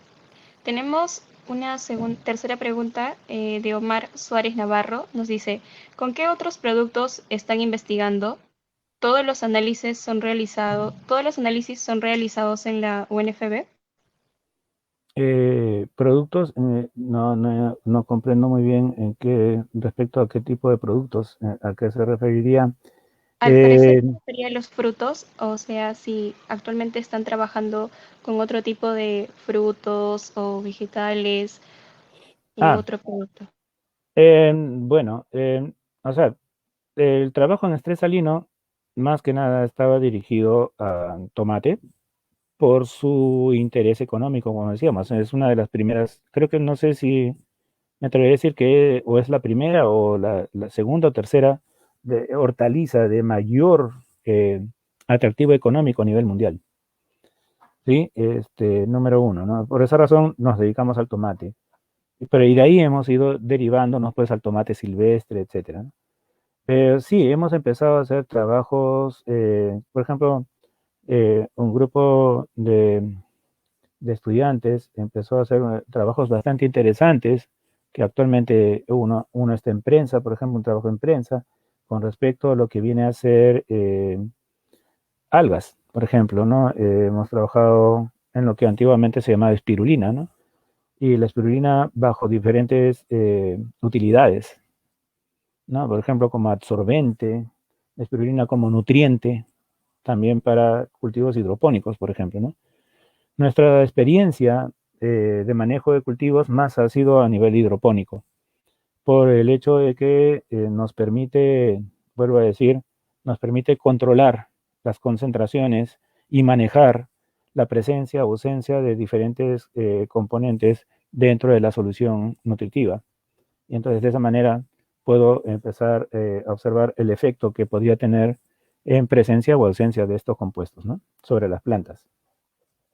Tenemos una tercera pregunta de Omar Suárez Navarro. Nos dice, ¿con qué otros productos están investigando? Todos los análisis son realizados en la UNFB. Productos, no comprendo muy bien respecto a qué tipo de productos, a qué se referiría. Al parecer se refería a los frutos, o sea, si actualmente están trabajando con otro tipo de frutos o vegetales y ah, otro producto. bueno, o sea, el trabajo en estrés salino más que nada estaba dirigido a tomate por su interés económico, como decíamos. Es una de las primeras, creo que no sé si me atrevería a decir que o es la primera o la segunda o tercera hortaliza de mayor atractivo económico a nivel mundial. ¿Sí? Número uno, ¿no? Por esa razón nos dedicamos al tomate. Pero y de ahí hemos ido derivándonos pues al tomate silvestre, etcétera, ¿no? Pero sí, hemos empezado a hacer trabajos, por ejemplo, un grupo de estudiantes empezó a hacer trabajos bastante interesantes, que actualmente uno está en prensa, por ejemplo, un trabajo en prensa, con respecto a lo que viene a ser algas, por ejemplo, ¿no? Hemos trabajado en lo que antiguamente se llamaba espirulina, ¿no? Y la espirulina bajo diferentes utilidades, ¿no? Por ejemplo, como absorbente, la espirulina como nutriente, también para cultivos hidropónicos, por ejemplo, ¿no? Nuestra experiencia de manejo de cultivos más ha sido a nivel hidropónico, por el hecho de que nos permite, vuelvo a decir, nos permite controlar las concentraciones y manejar la presencia o ausencia de diferentes componentes dentro de la solución nutritiva. Y entonces de esa manera puedo empezar a observar el efecto que podría tener en presencia o ausencia de estos compuestos, ¿no? Sobre las plantas.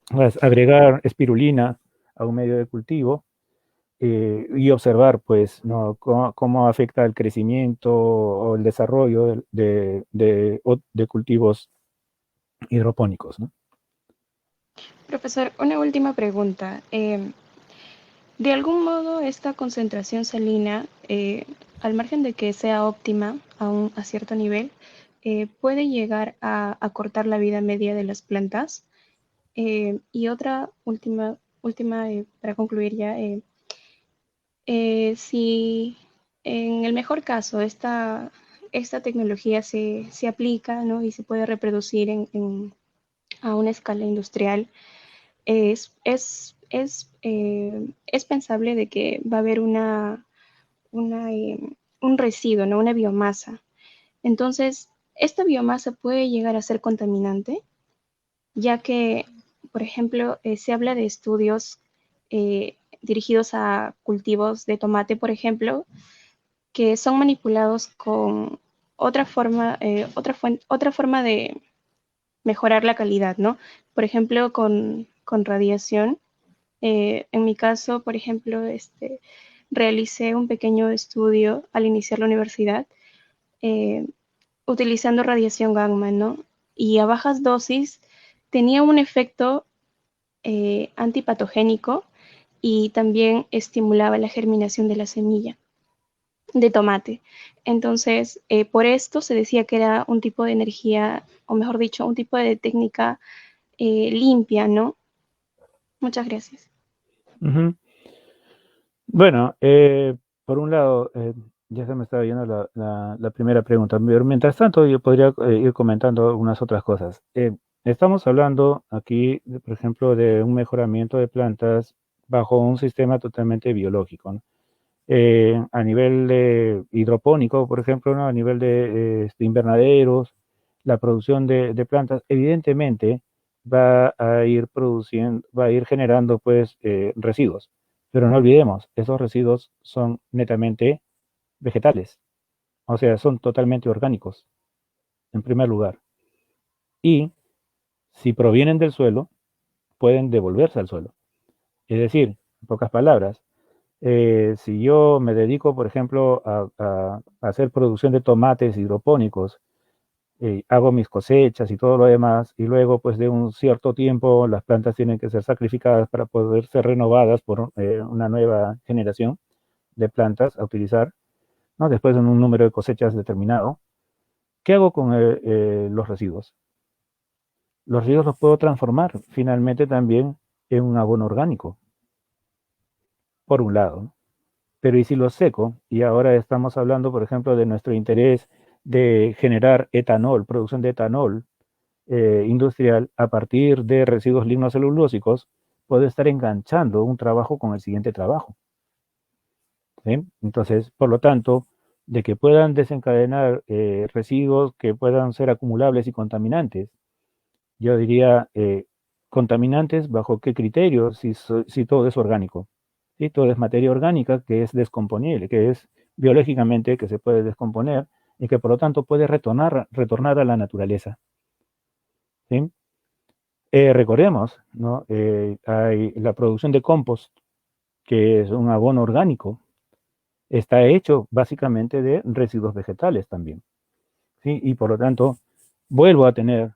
Pues, agregar espirulina a un medio de cultivo y observar, pues, ¿no? Cómo afecta el crecimiento o el desarrollo de cultivos hidropónicos, ¿no? Profesor, una última pregunta. De algún modo, esta concentración salina, al margen de que sea óptima a cierto nivel, puede llegar a acortar la vida media de las plantas. Y otra última para concluir ya, si en el mejor caso esta tecnología se aplica, ¿no? Y se puede reproducir a una escala industrial, es pensable de que va a haber un residuo, ¿no? Una biomasa. Entonces, esta biomasa puede llegar a ser contaminante, ya que, por ejemplo, se habla de estudios dirigidos a cultivos de tomate, por ejemplo, que son manipulados con otra forma de mejorar la calidad, ¿no? Por ejemplo, con radiación. En mi caso, por ejemplo, realicé un pequeño estudio al iniciar la universidad eh, utilizando radiación gamma, ¿no? Y a bajas dosis tenía un efecto antipatogénico y también estimulaba la germinación de la semilla de tomate. Entonces, por esto se decía que era un tipo de energía, o mejor dicho, un tipo de técnica limpia, ¿no? Muchas gracias. Ujú. Bueno, por un lado, ya se me estaba yendo la primera pregunta, pero mientras tanto yo podría ir comentando algunas otras cosas. Estamos hablando aquí, por ejemplo, de un mejoramiento de plantas bajo un sistema totalmente biológico, ¿no? A nivel hidropónico, por ejemplo, ¿no? A nivel de invernaderos, la producción de plantas, evidentemente va a ir generando pues residuos. Pero no olvidemos, esos residuos son netamente vegetales, o sea, son totalmente orgánicos, en primer lugar. Y si provienen del suelo, pueden devolverse al suelo. Es decir, en pocas palabras, si yo me dedico, por ejemplo, a hacer producción de tomates hidropónicos, hago mis cosechas y todo lo demás, y luego, pues de un cierto tiempo, las plantas tienen que ser sacrificadas para poder ser renovadas por una nueva generación de plantas a utilizar, ¿no? Después de un número de cosechas determinado. ¿Qué hago con los residuos? Los residuos los puedo transformar finalmente también en un abono orgánico, por un lado, ¿no? Pero ¿y si los seco? Y ahora estamos hablando, por ejemplo, de nuestro interés de generar etanol, producción de etanol industrial a partir de residuos lignocelulósicos, puedo estar enganchando un trabajo con el siguiente trabajo, ¿sí? Entonces, por lo tanto, de que puedan desencadenar residuos que puedan ser acumulables y contaminantes, yo diría contaminantes bajo qué criterios, si todo es orgánico, ¿sí? Todo es materia orgánica que es descomponible, que es biológicamente que se puede descomponer y que por lo tanto puede retornar a la naturaleza, ¿sí? Recordemos, ¿no? Hay la producción de compost, que es un abono orgánico, está hecho básicamente de residuos vegetales también, ¿sí? Y por lo tanto, vuelvo a tener,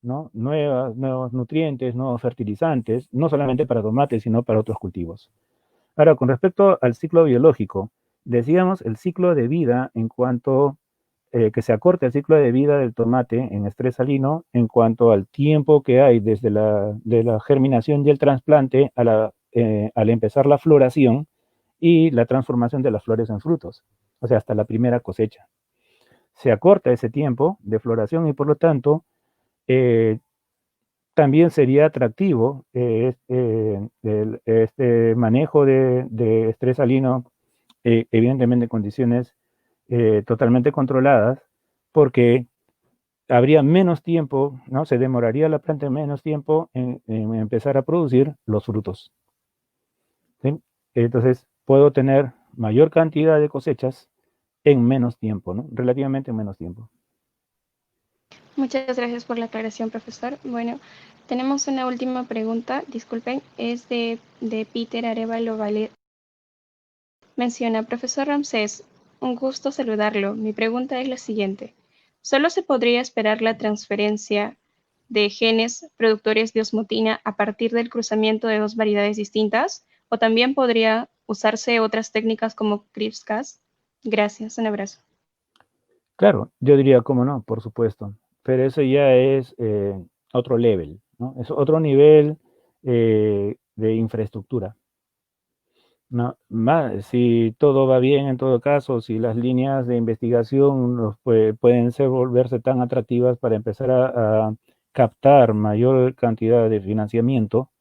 ¿no? Nuevos nutrientes, nuevos fertilizantes, no solamente para tomates, sino para otros cultivos. Ahora, con respecto al ciclo biológico, decíamos el ciclo de vida en cuanto que se acorte el ciclo de vida del tomate en estrés salino en cuanto al tiempo que hay desde de la germinación y el trasplante al empezar la floración y la transformación de las flores en frutos, o sea, hasta la primera cosecha. Se acorta ese tiempo de floración y por lo tanto también sería atractivo este manejo de estrés salino, evidentemente en condiciones totalmente controladas, porque habría menos tiempo, ¿no? Se demoraría la planta menos tiempo en empezar a producir los frutos, ¿sí? Entonces, puedo tener mayor cantidad de cosechas en menos tiempo, ¿no? Relativamente en menos tiempo. Muchas gracias por la aclaración, profesor. Bueno, tenemos una última pregunta, disculpen, es de Peter Arevalo menciona: profesor Ramsés, un gusto saludarlo. Mi pregunta es la siguiente. ¿Solo se podría esperar la transferencia de genes productores de osmotina a partir del cruzamiento de dos variedades distintas? ¿O también podría usarse otras técnicas como CRISPR-Cas? Gracias, un abrazo. Claro, yo diría, cómo no, por supuesto, pero eso ya es otro level, ¿no? Es otro nivel de infraestructura. No, si todo va bien en todo caso, si las líneas de investigación pueden volverse tan atractivas para empezar a captar mayor cantidad de financiamiento,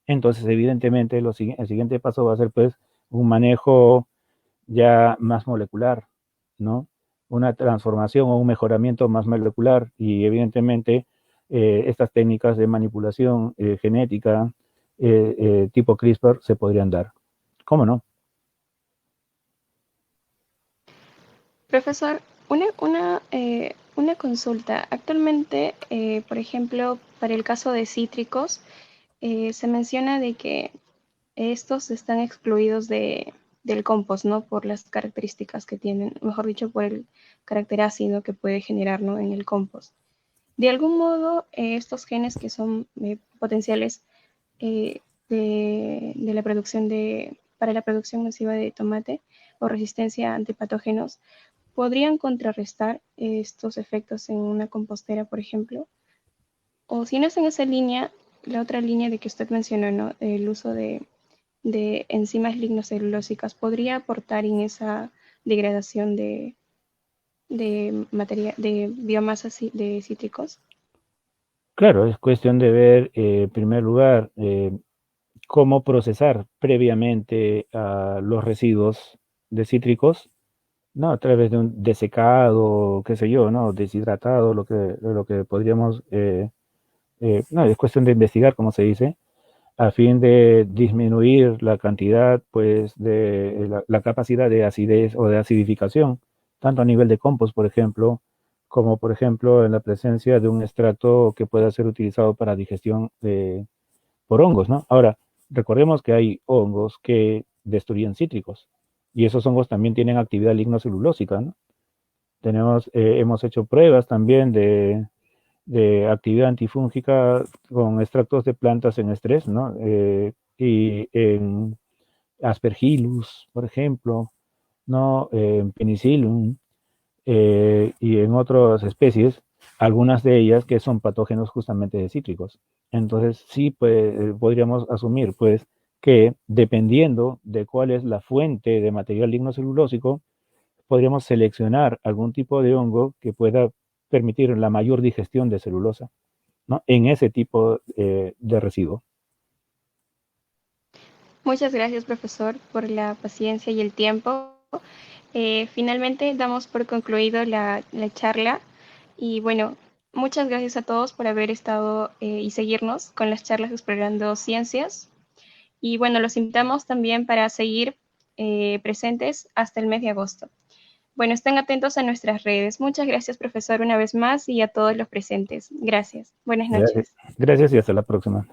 entonces evidentemente el siguiente paso va a ser pues un manejo ya más molecular, ¿no? Una transformación o un mejoramiento más molecular y evidentemente estas técnicas de manipulación genética tipo CRISPR se podrían dar. ¿Cómo no? Profesor, una consulta. Actualmente, por ejemplo, para el caso de cítricos, se menciona de que estos están excluidos del compost, ¿no? Por las características que tienen, mejor dicho, por el carácter ácido que puede generar, ¿no? En el compost. De algún modo, estos genes que son potenciales de la producción para la producción masiva de tomate o resistencia a antipatógenos, podrían contrarrestar estos efectos en una compostera, por ejemplo. O si no es en esa línea, la otra línea de que usted mencionó, ¿no? El uso de enzimas lignocelulósicas podría aportar en esa degradación de biomasa de cítricos. Claro, es cuestión de ver, en primer lugar, cómo procesar previamente los residuos de cítricos, ¿no? A través de un desecado, qué sé yo, ¿no? Deshidratado, lo que podríamos, no, es cuestión de investigar, como se dice, a fin de disminuir la cantidad, pues, de la capacidad de acidez o de acidificación, tanto a nivel de compost, por ejemplo, como, por ejemplo, en la presencia de un extracto que pueda ser utilizado para digestión por hongos, ¿no? Ahora, recordemos que hay hongos que destruyen cítricos y esos hongos también tienen actividad lignocelulósica, ¿no? Hemos hecho pruebas también de actividad antifúngica con extractos de plantas en estrés, ¿no? Y en Aspergillus, por ejemplo, ¿no? En Penicillium y en otras especies, algunas de ellas que son patógenos justamente de cítricos. Entonces, sí, pues, podríamos asumir, pues, que dependiendo de cuál es la fuente de material lignocelulósico, podríamos seleccionar algún tipo de hongo que pueda permitir la mayor digestión de celulosa, ¿no? En ese tipo de residuo. Muchas gracias, profesor, por la paciencia y el tiempo. Finalmente damos por concluido la charla y bueno, muchas gracias a todos por haber estado y seguirnos con las charlas Explorando Ciencias. Y bueno, los invitamos también para seguir presentes hasta el mes de agosto. Bueno, estén atentos a nuestras redes. Muchas gracias, profesor, una vez más y a todos los presentes. Gracias. Buenas noches. Gracias y hasta la próxima.